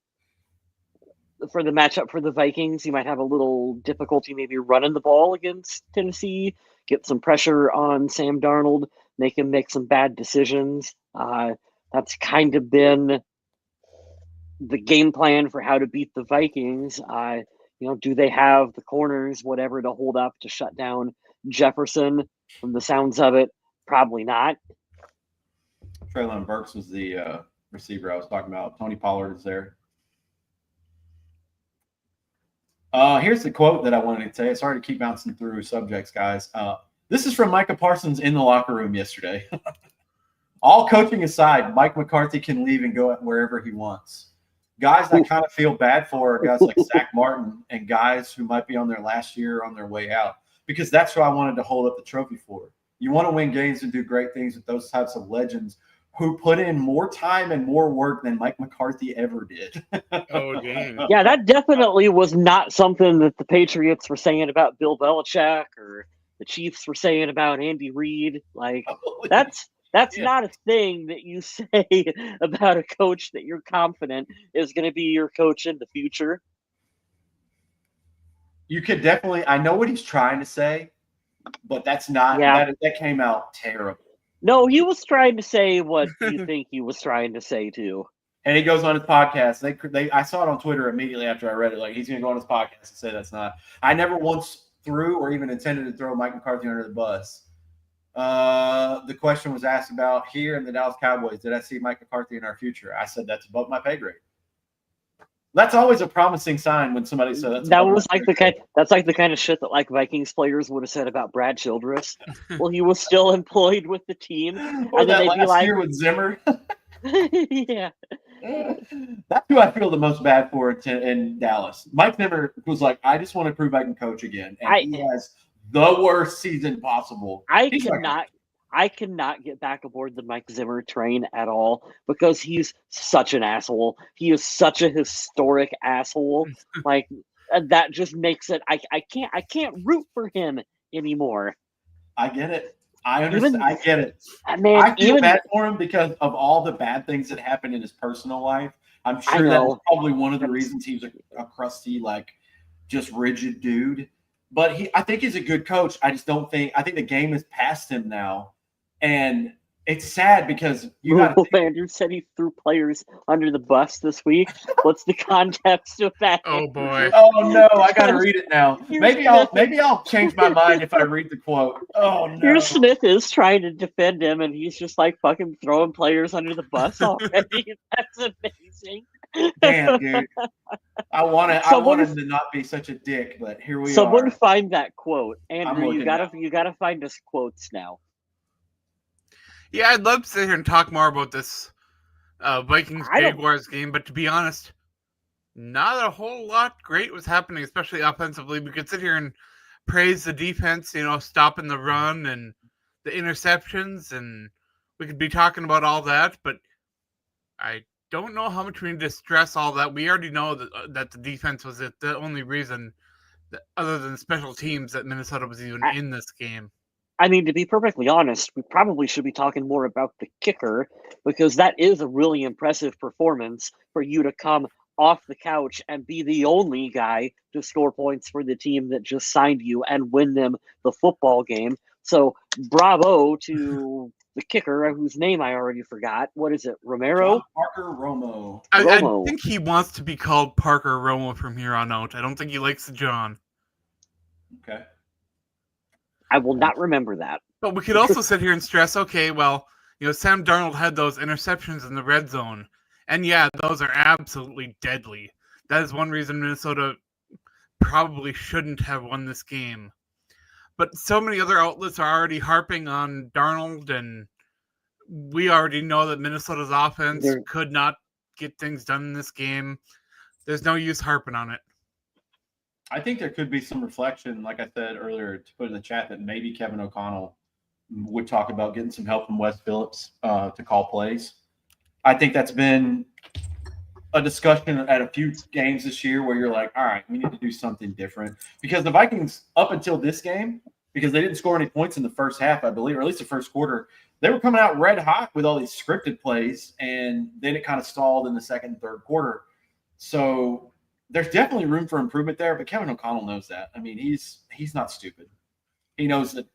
Speaker 3: for the matchup for the Vikings, you might have a little difficulty maybe running the ball against Tennessee, get some pressure on Sam Darnold, make him make some bad decisions. That's kind of been the game plan for how to beat the Vikings. Do they have the corners, whatever, to hold up to shut down Jefferson? From the sounds of it, probably not.
Speaker 1: Treylon Burks was the receiver I was talking about. Tony Pollard is there. Here's the quote that I wanted to say. Sorry to keep bouncing through subjects, guys. This is from Micah Parsons in the locker room yesterday. All coaching aside, Mike McCarthy can leave and go wherever he wants. Guys I kind of feel bad for are guys like Zach Martin and guys who might be on their last year or on their way out, because that's who I wanted to hold up the trophy for. You want to win games and do great things with those types of legends who put in more time and more work than Mike McCarthy ever did.
Speaker 2: Oh, dang.
Speaker 3: Yeah, that definitely was not something that the Patriots were saying about Bill Belichick or the Chiefs were saying about Andy Reid. Like, that's not a thing that you say about a coach that you're confident is going to be your coach in the future.
Speaker 1: You could definitely – I know what he's trying to say, but that's not that came out terrible.
Speaker 3: No, he was trying to say what you think he was trying to say too.
Speaker 1: And he goes on his podcast. I saw it on Twitter immediately after I read it. Like, he's going to go on his podcast and say that's not. I never once threw or even intended to throw Mike McCarthy under the bus. The question was asked about here in the Dallas Cowboys. Did I see Mike McCarthy in our future? I said that's above my pay grade. That's always a promising sign when somebody says that's.
Speaker 3: That was like that's like the kind of shit that like Vikings players would have said about Brad Childress. Well, he was still employed with the team,
Speaker 1: or
Speaker 3: and then they'd be like,
Speaker 1: year with Zimmer.
Speaker 3: Yeah,
Speaker 1: that's who I feel the most bad for in Dallas. Mike Zimmer was like, I just want to prove I can coach again, and he has the worst season possible.
Speaker 3: I cannot get back aboard the Mike Zimmer train at all because he's such an asshole. He is such a historic asshole. Like, that just makes it. I can't root for him anymore.
Speaker 1: I get it. I understand. I get it.
Speaker 3: Man,
Speaker 1: I feel bad for him because of all the bad things that happened in his personal life. I'm sure that was probably one of the reasons he was a crusty, like, just rigid dude. But I think he's a good coach. I just don't think – I think the game is past him now. And it's sad because you got –
Speaker 3: Andrew said he threw players under the bus this week. What's the context of that?
Speaker 2: Oh, boy.
Speaker 1: Oh, no. I got to read it now. Maybe I'll change my mind if I read the quote. Oh, no.
Speaker 3: Your Smith is trying to defend him, and he's just like fucking throwing players under the bus already. That's amazing.
Speaker 1: Damn, dude. I want him to not be such a dick, but here we are.
Speaker 3: Someone find that quote. Andrew, you gotta find us quotes now.
Speaker 2: Yeah, I'd love to sit here and talk more about this Vikings Jaguars game, but to be honest, not a whole lot great was happening, especially offensively. We could sit here and praise the defense, stopping the run and the interceptions, and we could be talking about all that, but I don't know how much we need to stress all that. We already know that the defense was the only reason, other than special teams, that Minnesota was even in this game.
Speaker 3: I mean, to be perfectly honest, we probably should be talking more about the kicker, because that is a really impressive performance for you to come off the couch and be the only guy to score points for the team that just signed you and win them the football game. So bravo to the kicker, whose name I already forgot. What is it, Romero?
Speaker 1: John Parker Romo.
Speaker 2: I
Speaker 3: Romo.
Speaker 2: think he wants to be called Parker Romo from here on out. I don't think he likes the John.
Speaker 1: Okay.
Speaker 3: I will not remember that.
Speaker 2: But we could also sit here and stress, okay, well, Sam Darnold had those interceptions in the red zone. And yeah, those are absolutely deadly. That is one reason Minnesota probably shouldn't have won this game. But so many other outlets are already harping on Darnold, and we already know that Minnesota's offense could not get things done in this game. There's no use harping on it.
Speaker 1: I think there could be some reflection, like I said earlier, to put in the chat, that maybe Kevin O'Connell would talk about getting some help from Wes Phillips to call plays. I think that's been a discussion at a few games this year where you're like, all right, we need to do something different. Because the Vikings, up until this game, because they didn't score any points in the first half, I believe, or at least the first quarter, they were coming out red hot with all these scripted plays, and then it kind of stalled in the second and third quarter. So there's definitely room for improvement there, but Kevin O'Connell knows that. I mean, he's not stupid. He knows that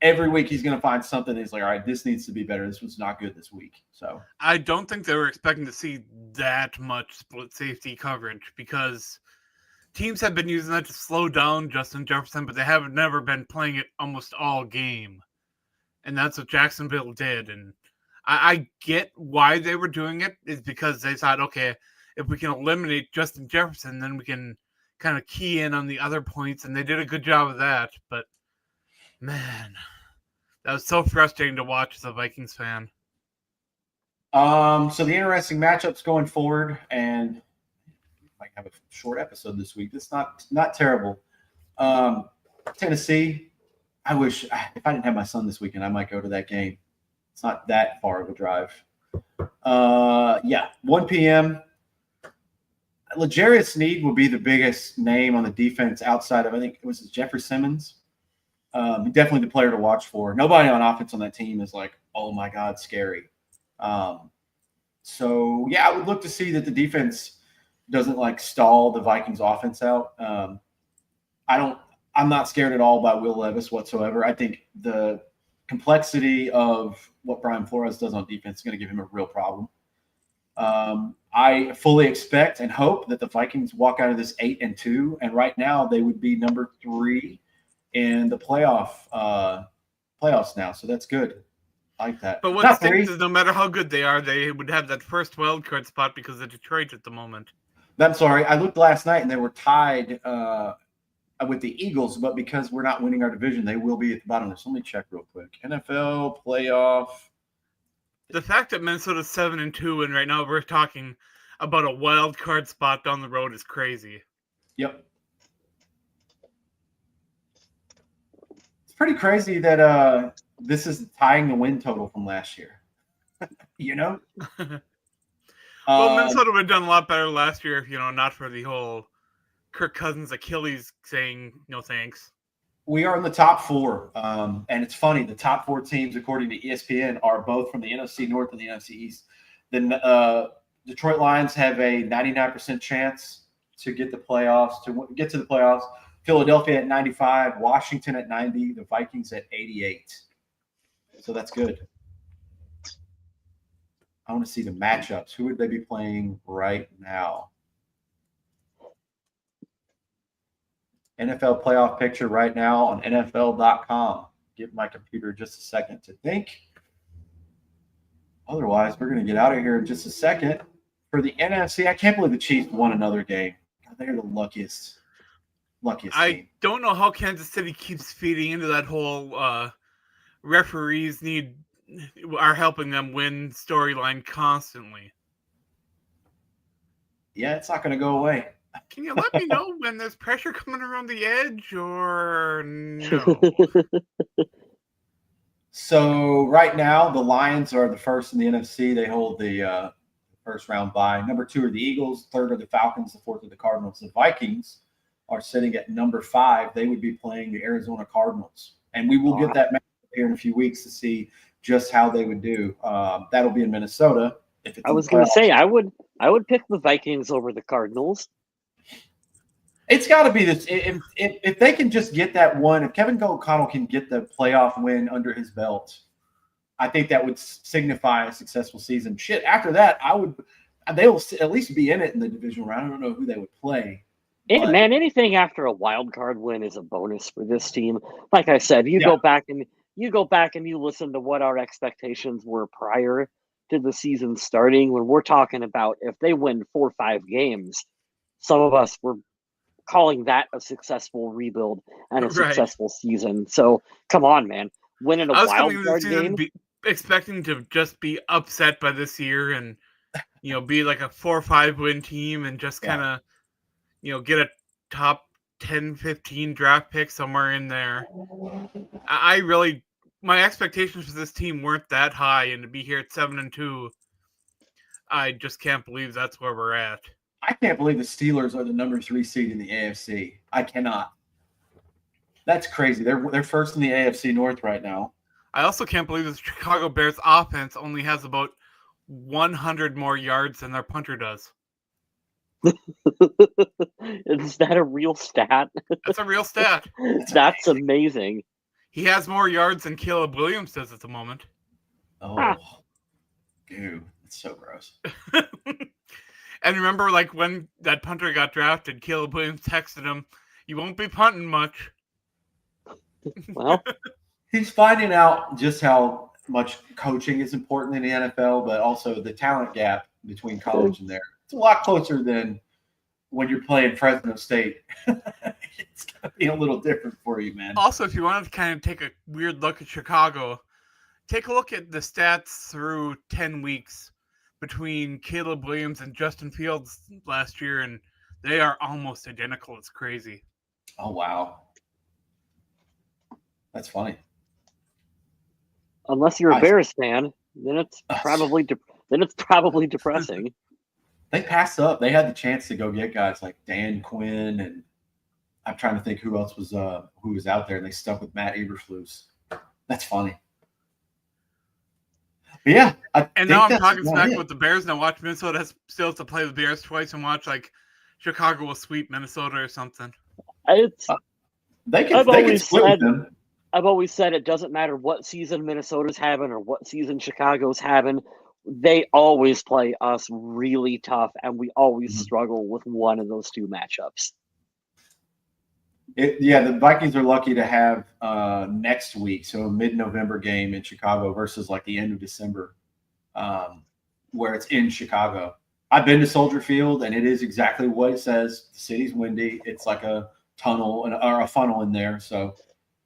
Speaker 1: every week he's going to find something. He's like, all right, this needs to be better. This was not good this week. So
Speaker 2: I don't think they were expecting to see that much split safety coverage, because teams have been using that to slow down Justin Jefferson, but they have never been playing it almost all game. And that's what Jacksonville did. And I get why they were doing it, is because they thought, okay, if we can eliminate Justin Jefferson, then we can kind of key in on the other points. And they did a good job of that. But, man, that was so frustrating to watch as a Vikings fan.
Speaker 1: So the interesting matchups going forward, and might have a short episode this week. It's not terrible. Tennessee, I wish if I didn't have my son this weekend, I might go to that game. It's not that far of a drive. 1 p.m. L'Jarius Sneed will be the biggest name on the defense outside of, I think it was Jeffrey Simmons. Definitely the player to watch for. Nobody on offense on that team is like, oh my God, scary. I would look to see that the defense doesn't like stall the Vikings offense out. I'm not scared at all by Will Levis whatsoever. I think the complexity of what Brian Flores does on defense is going to give him a real problem. I fully expect and hope that the Vikings walk out of this 8-2, and right now they would be number 3 in the playoffs now. So that's good. I like that.
Speaker 2: But what stinks is no matter how good they are, they would have that first wild card spot because of Detroit at the moment.
Speaker 1: I'm sorry. I looked last night and they were tied with the Eagles, but because we're not winning our division, they will be at the bottom. So let me check real quick. NFL playoff.
Speaker 2: The fact that Minnesota's 7-2 and right now we're talking about a wild card spot down the road is crazy.
Speaker 1: Yep. It's pretty crazy that this is tying the win total from last year.
Speaker 2: Well, Minnesota would have done a lot better last year if, not for the whole Kirk Cousins Achilles saying no thanks.
Speaker 1: We are in the top 4. And it's funny, the top 4 teams, according to ESPN, are both from the NFC North and the NFC East. The Detroit Lions have a 99% chance to get to the playoffs. Philadelphia at 95, Washington at 90, the Vikings at 88. So that's good. I want to see the matchups. Who would they be playing right now? NFL playoff picture right now on NFL.com. Give my computer just a second to think. Otherwise, we're going to get out of here in just a second. For the NFC, I can't believe the Chiefs won another game. They're the luckiest team.
Speaker 2: I don't know how Kansas City keeps feeding into that whole referees are helping them win storyline constantly.
Speaker 1: Yeah, it's not going to go away.
Speaker 2: Can you let me know when there's pressure coming around the edge or no?
Speaker 1: So right now, the Lions are the first in the NFC. They hold the first round bye. Number 2 are the Eagles. 3rd are the Falcons. The 4th are the Cardinals. The Vikings are sitting at number 5. They would be playing the Arizona Cardinals. And we will get that match here in a few weeks to see just how they would do. That'll be in Minnesota.
Speaker 3: I was going to say, I would pick the Vikings over the Cardinals.
Speaker 1: It's got to be this. If they can just get that one, if Kevin O'Connell can get the playoff win under his belt, I think that would signify a successful season. Shit, after that, they'll at least be in it in the divisional round. I don't know who they would play.
Speaker 3: Man, anything after a wild card win is a bonus for this team. Like I said, you go back and you listen to what our expectations were prior to the season starting. When we're talking about if they win 4 or 5 games, some of us were calling that a successful rebuild and a successful season. So come on, man, winning a wild card game.
Speaker 2: Expecting to just be upset by this year and be like a 4 or 5 win team and just kind of get a top 10, 15 draft pick somewhere in there. My expectations for this team weren't that high, and to be here at 7-2, I just can't believe that's where we're at.
Speaker 1: I can't believe the Steelers are the number 3 seed in the AFC. I cannot. That's crazy. They're first in the AFC North right now.
Speaker 2: I also can't believe the Chicago Bears offense only has about 100 more yards than their punter does.
Speaker 3: Is that a real stat?
Speaker 2: That's a real stat.
Speaker 3: That's amazing.
Speaker 2: He has more yards than Caleb Williams does at the moment.
Speaker 1: Oh, dude, it's so gross.
Speaker 2: And remember, like, when that punter got drafted, Caleb Williams texted him, "You won't be punting much."
Speaker 3: Well,
Speaker 1: he's finding out just how much coaching is important in the NFL, but also the talent gap between college and there. It's a lot closer than when you're playing Fresno State. It's going to be a little different for you, man.
Speaker 2: Also, if you wanted to kind of take a weird look at Chicago, take a look at the stats through 10 weeks between Caleb Williams and Justin Fields last year, and they are almost identical. It's crazy.
Speaker 1: Oh, wow. That's funny.
Speaker 3: Unless you're a Bears fan, then it's probably depressing.
Speaker 1: They passed up. They had the chance to go get guys like Dan Quinn, and I'm trying to think who else was who was out there, and they stuck with Matt Eberflus. That's funny. But yeah,
Speaker 2: and now I'm talking smack with the Bears. Now watch Minnesota still has to play the Bears twice, and watch like Chicago will sweep Minnesota or something.
Speaker 1: They can split with them.
Speaker 3: I've always said it doesn't matter what season Minnesota's having or what season Chicago's having. They always play us really tough, and we always struggle with one of those two matchups.
Speaker 1: The Vikings are lucky to have next week, so a mid-November game in Chicago versus like the end of December, where it's in Chicago. I've been to Soldier Field, and it is exactly what it says. The city's windy. It's like a tunnel or a funnel in there, so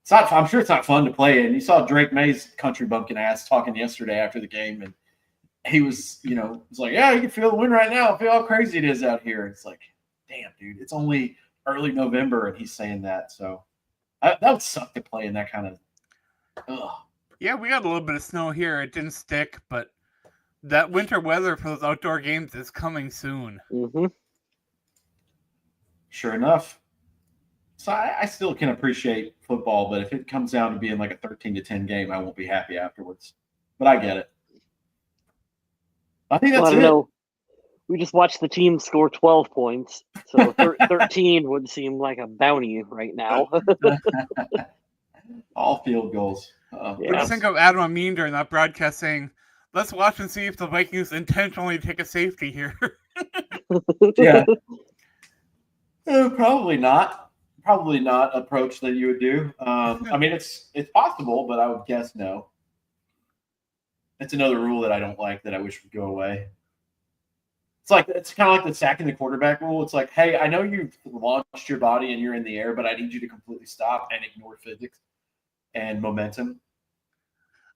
Speaker 1: it's not. I'm sure it's not fun to play in. You saw Drake May's country bumpkin ass talking yesterday after the game, and he was, it's like, yeah, you can feel the wind right now. Feel how crazy it is out here. It's like, damn, dude, it's only early November, and he's saying that. So that would suck to play in that kind of. Ugh.
Speaker 2: Yeah, we got a little bit of snow here. It didn't stick, but that winter weather for those outdoor games is coming soon.
Speaker 3: Mm-hmm.
Speaker 1: Sure enough. So I still can appreciate football, but if it comes down to being like a 13-10 game, I won't be happy afterwards. But I get it. I think that's it.
Speaker 3: Know. We just watched the team score 12 points, so 13 would seem like a bounty right now.
Speaker 1: All field goals.
Speaker 2: What do you think of Adam Amin during that broadcast saying, "Let's watch and see if the Vikings intentionally take a safety here"?
Speaker 1: Yeah. Probably not. Probably not approach that you would do. I mean, it's possible, but I would guess no. It's another rule that I don't like that I wish would go away. It's kind of like the sacking the quarterback rule. It's like, hey, I know you've launched your body and you're in the air, but I need you to completely stop and ignore physics and momentum.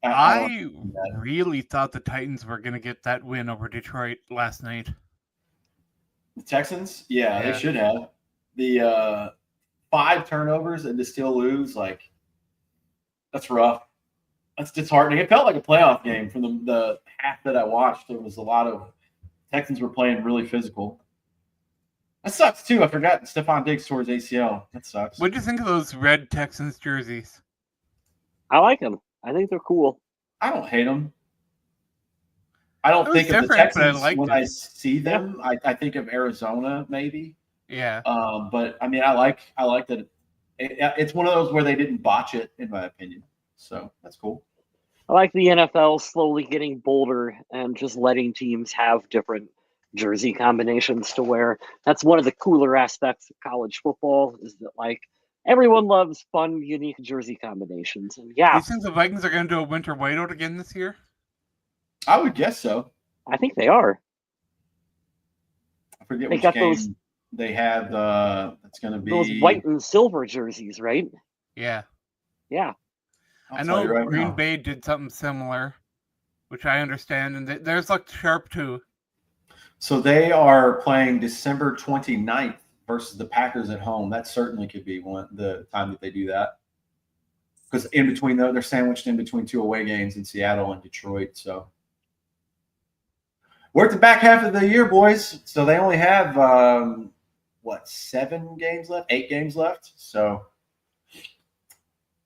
Speaker 2: I really thought the Titans were going to get that win over Detroit last night.
Speaker 1: The Texans? Yeah, they should have. The 5 turnovers and to still lose, that's rough. That's disheartening. It felt like a playoff game from the half that I watched. There was a lot of Texans were playing really physical. That sucks, too. I forgot Stephon Diggs tore his ACL. That sucks.
Speaker 2: What do you think of those red Texans jerseys?
Speaker 3: I like them. I think they're cool.
Speaker 1: I don't hate them. I don't think of the Texans when I see them. I think of Arizona, maybe.
Speaker 2: Yeah.
Speaker 1: But I mean, I like that. It's one of those where they didn't botch it, in my opinion. So that's cool.
Speaker 3: I like the NFL slowly getting bolder and just letting teams have different jersey combinations to wear. That's one of the cooler aspects of college football is that like everyone loves fun, unique jersey combinations. And
Speaker 2: Do
Speaker 3: yeah,
Speaker 2: you think the Vikings are going to do a winter whiteout again this year?
Speaker 1: I would guess so.
Speaker 3: I think they are.
Speaker 1: I forget
Speaker 3: They
Speaker 1: which
Speaker 3: got
Speaker 1: game they have. It's going to be
Speaker 3: those white and silver jerseys, right?
Speaker 2: Yeah.
Speaker 3: Yeah.
Speaker 2: I know Green Bay did something similar, which I understand, and theirs looked sharp too.
Speaker 1: So they are playing December 29th versus the Packers at home. That certainly could be the time that they do that. Because in between, they're sandwiched in between 2 away games in Seattle and Detroit. So we're at the back half of the year, boys. So they only have, 7 games left? 8 games left. So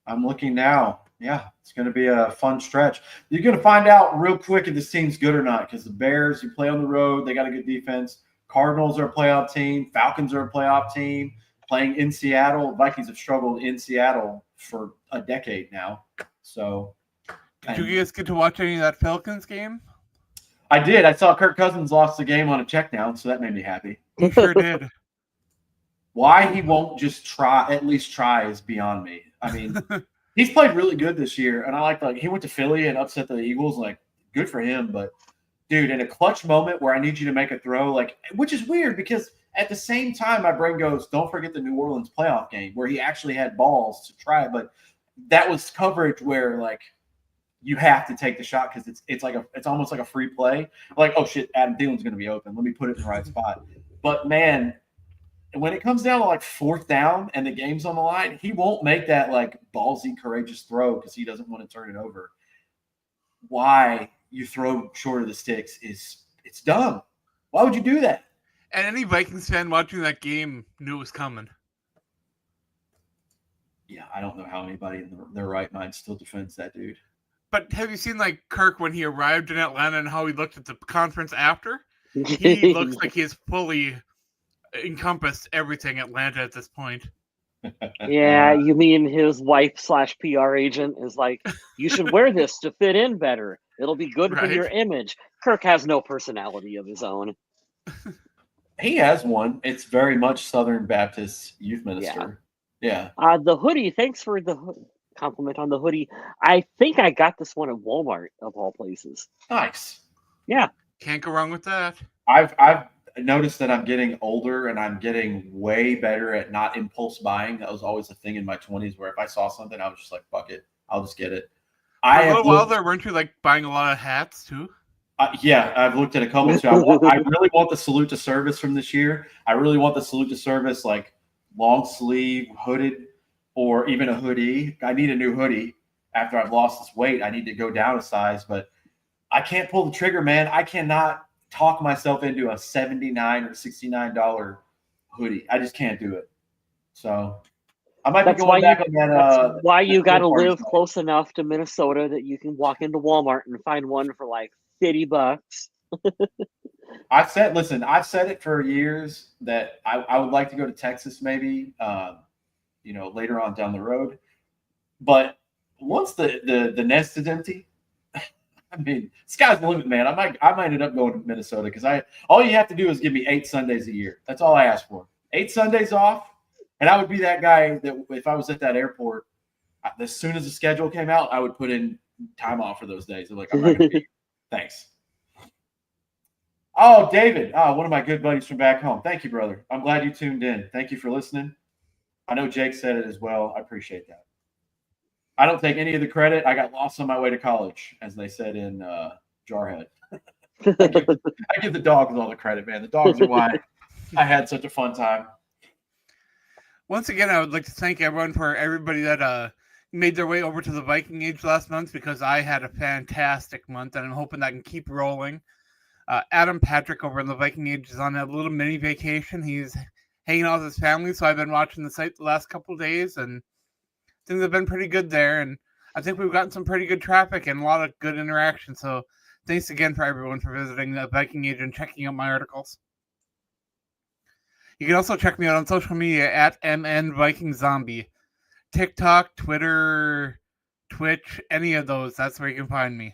Speaker 1: I'm looking now. Yeah, it's going to be a fun stretch. You're going to find out real quick if this team's good or not because the Bears, you play on the road. They got a good defense. Cardinals are a playoff team. Falcons are a playoff team. Playing in Seattle. Vikings have struggled in Seattle for a decade now. So,
Speaker 2: did you guys get to watch any of that Falcons game?
Speaker 1: I did. I saw Kirk Cousins lost the game on a check down, so that made me happy.
Speaker 2: He sure did.
Speaker 1: Why he won't just at least try is beyond me. I mean, he's played really good this year, and I like he went to Philly and upset the Eagles. Like, good for him. But, dude, in a clutch moment where I need you to make a throw, which is weird because at the same time my brain goes, don't forget the New Orleans playoff game where he actually had balls to try. But that was coverage where, you have to take the shot because it's almost like a free play. Like, oh, shit, Adam Thielen's going to be open. Let me put it in the right spot. But, man, when it comes down to 4th down and the game's on the line, he won't make that ballsy, courageous throw because he doesn't want to turn it over. Why you throw short of the sticks it's dumb. Why would you do that?
Speaker 2: And any Vikings fan watching that game knew it was coming.
Speaker 1: Yeah, I don't know how anybody in their right mind still defends that dude.
Speaker 2: But have you seen Kirk when he arrived in Atlanta and how he looked at the conference after? He looks like he has fully encompassed everything Atlanta at this point.
Speaker 3: Yeah, you mean his wife/PR agent is like, you should wear this to fit in better. It'll be good for your image. Kirk has no personality of his own.
Speaker 1: He has one. It's very much Southern Baptist youth minister. Yeah.
Speaker 3: The hoodie, thanks for the compliment on the hoodie. I think I got this one at Walmart of all places.
Speaker 1: Nice.
Speaker 3: Yeah.
Speaker 2: Can't go wrong with that.
Speaker 1: I've noticed that I'm getting older and I'm getting way better at not impulse buying. That was always a thing in my 20s where if I saw something, I was just like, fuck it. I'll just get it.
Speaker 2: For a little while there, weren't you buying a lot of hats too?
Speaker 1: Yeah, I've looked at a couple too. I really want the salute to service from this year. I really want the salute to service long sleeve, hooded, or even a hoodie. I need a new hoodie after I've lost this weight. I need to go down a size, but I can't pull the trigger, man. I cannot talk myself into a $79 or $69 hoodie. I just can't do it. So I might be going back on that.
Speaker 3: That's why you got to live close enough to Minnesota that you can walk into Walmart and find one for $50.
Speaker 1: I've said it for years that I would like to go to Texas maybe, later on down the road. But once the nest is empty, I mean, sky's the limit, man. I might end up going to Minnesota because all you have to do is give me 8 Sundays a year. That's all I ask for. 8 Sundays off, and I would be that guy that if I was at that airport, as soon as the schedule came out, I would put in time off for those days. I'm not going to be. Thanks. Oh, David, one of my good buddies from back home. Thank you, brother. I'm glad you tuned in. Thank you for listening. I know Jake said it as well. I appreciate that. I don't take any of the credit. I got lost on my way to college, as they said in Jarhead. I give the dogs all the credit, man. The dogs are why I had such a fun time.
Speaker 2: Once again, I would like to thank everybody that made their way over to the Viking Age last month because I had a fantastic month, and I'm hoping that I can keep rolling. Adam Patrick over in the Viking Age is on a little mini vacation. He's hanging out with his family, so I've been watching the site the last couple of days, and things have been pretty good there. And I think we've gotten some pretty good traffic and a lot of good interaction. So thanks again for everyone for visiting the Viking Age and checking out my articles. You can also check me out on social media at MNVikingZombie. TikTok, Twitter, Twitch, any of those. That's where you can find me.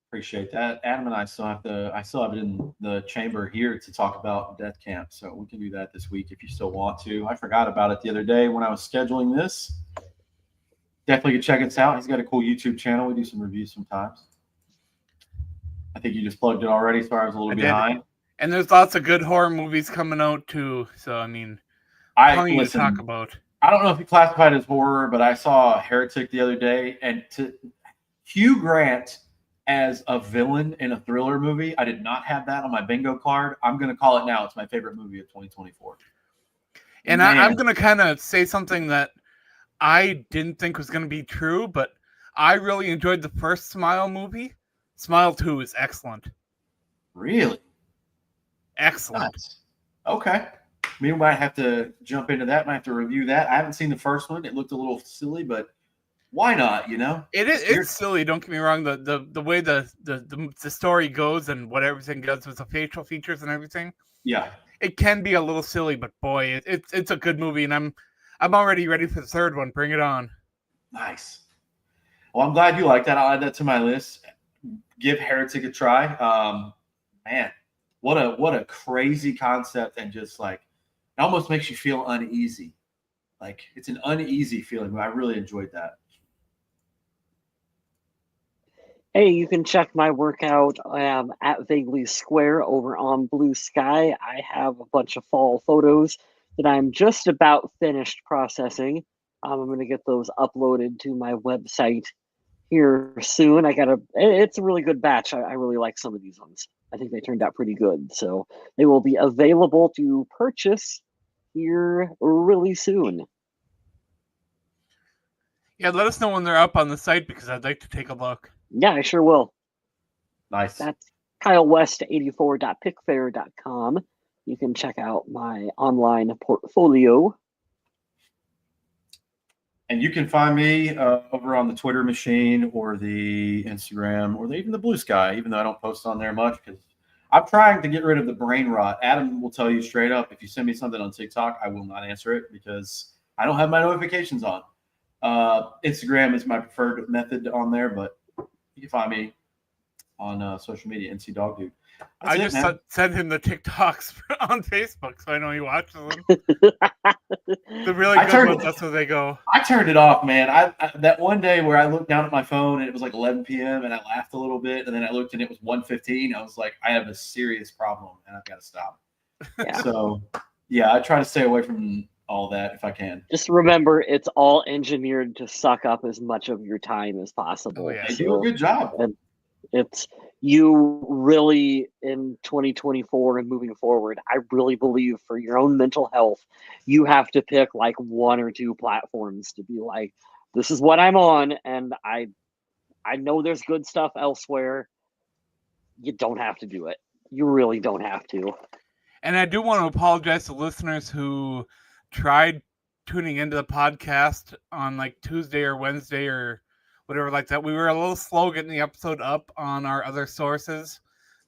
Speaker 1: Appreciate that. Adam and I still have it in the chamber here to talk about Death Camp. So we can do that this week if you still want to. I forgot about it the other day when I was scheduling this. Definitely check us out. He's got a cool YouTube channel. We do some reviews sometimes. I think you just plugged it already, so I was a little behind.
Speaker 2: And there's lots of good horror movies coming out too. So I mean, plenty to talk about.
Speaker 1: I don't know if you classify it as horror, but I saw Heretic the other day, and to Hugh Grant as a villain in a thriller movie, I did not have that on my bingo card. I'm going to call it now. It's my favorite movie of 2024.
Speaker 2: And I'm going to kind of say something that I didn't think was going to be true, but I really enjoyed the first Smile movie. Smile 2 is excellent.
Speaker 1: Really?
Speaker 2: Excellent.
Speaker 1: Nice. Okay. We might have to jump into that. Might have to review that. I haven't seen the first one. It looked a little silly, but why not?
Speaker 2: It's silly. Don't get me wrong. The way the story goes and what everything does with the facial features and everything.
Speaker 1: Yeah,
Speaker 2: it can be a little silly, but boy, it's a good movie, and I'm already ready for the third one. Bring it on.
Speaker 1: Nice. Well, I'm glad you like that. I'll add that to my list. Give Heretic a try. Man, what a crazy concept, and just like it almost makes you feel uneasy. Like it's an uneasy feeling. I really enjoyed that.
Speaker 3: Hey, you can check my workout at Vaguely Square over on Blue Sky. I have a bunch of fall photos that I'm just about finished processing. I'm going to get those uploaded to my website here soon. It's a really good batch. I really like some of these ones. I think they turned out pretty good. So they will be available to purchase here really soon.
Speaker 2: Yeah, let us know when they're up on the site because I'd like to take a look.
Speaker 3: Yeah, I sure will.
Speaker 1: Nice.
Speaker 3: That's KyleWest84.pickfair.com. You can check out my online portfolio.
Speaker 1: And you can find me over on the Twitter machine or the Instagram or even the Blue Sky, even though I don't post on there much because I'm trying to get rid of the brain rot. Adam will tell you straight up, if you send me something on TikTok, I will not answer it because I don't have my notifications on. Instagram is my preferred method on there, but you can find me on social media, NC Dog Dude.
Speaker 2: I just sent him the TikToks on Facebook, so I know he watches them. The really good ones, that's where they go.
Speaker 1: I turned it off, man. I that one day where I looked down at my phone and it was like 11 p.m. and I laughed a little bit, and then I looked and it was 1:15. I was like, I have a serious problem and I've got to stop. Yeah. So, yeah, I try to stay away from all that if I can.
Speaker 3: Just remember, it's all engineered to suck up as much of your time as possible.
Speaker 2: Oh, yeah.
Speaker 1: They do a good job.
Speaker 3: And it's you really in 2024 and moving forward, I really believe for your own mental health, you have to pick like one or two platforms to be like, this is what I'm on, and I know there's good stuff elsewhere. You don't have to do it. You really don't have to.
Speaker 2: And I do want to apologize to listeners who tried tuning into the podcast on like Tuesday or Wednesday or whatever like that. We were a little slow getting the episode up on our other sources.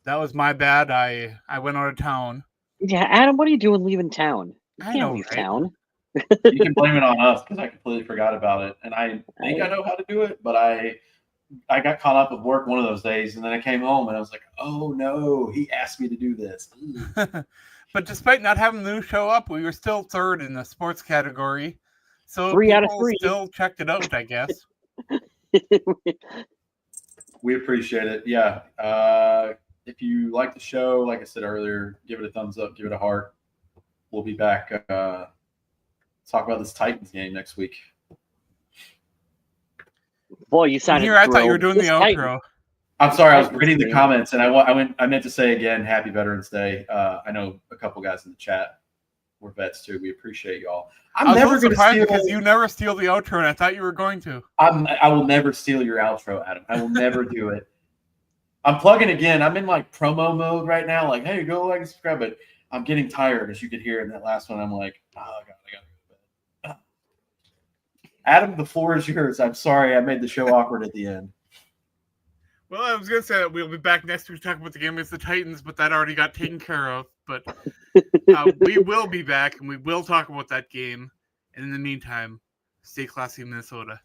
Speaker 2: That was my bad. I went out of town.
Speaker 3: Yeah, Adam, what are you doing leaving town? You
Speaker 2: I
Speaker 3: can't
Speaker 2: know,
Speaker 3: leave
Speaker 2: right?
Speaker 3: town.
Speaker 1: You can blame it on us because I completely forgot about it. And I think I know how to do it, but I got caught up with work one of those days, and then I came home and I was like, oh no, he asked me to do this.
Speaker 2: But despite not having the new show up, we were still third in the sports category. So
Speaker 3: 3 out of 3
Speaker 2: still checked it out, I guess.
Speaker 1: We appreciate it. Yeah. If you like the show, like I said earlier, give it a thumbs up, give it a heart. We'll be back. Talk about this Titans game next week.
Speaker 3: Boy, you sounded
Speaker 2: here. I thought you were doing the outro.
Speaker 1: I'm sorry, I was reading the comments, and I meant to say again, Happy Veterans Day. I know a couple guys in the chat were vets too. We appreciate y'all. I'm never going to steal
Speaker 2: because you never steal the outro, and I thought you were going to.
Speaker 1: I will never steal your outro, Adam. I will never do it. I'm plugging again. I'm in like promo mode right now. Like, hey, go like and subscribe. But I'm getting tired, as you could hear in that last one. I'm like, oh God, I gotta go to bed. Adam, the floor is yours. I'm sorry I made the show awkward at the end.
Speaker 2: Well, I was going to say that we'll be back next week to talk about the game against the Titans, but that already got taken care of. But we will be back, and we will talk about that game. And in the meantime, stay classy, Minnesota.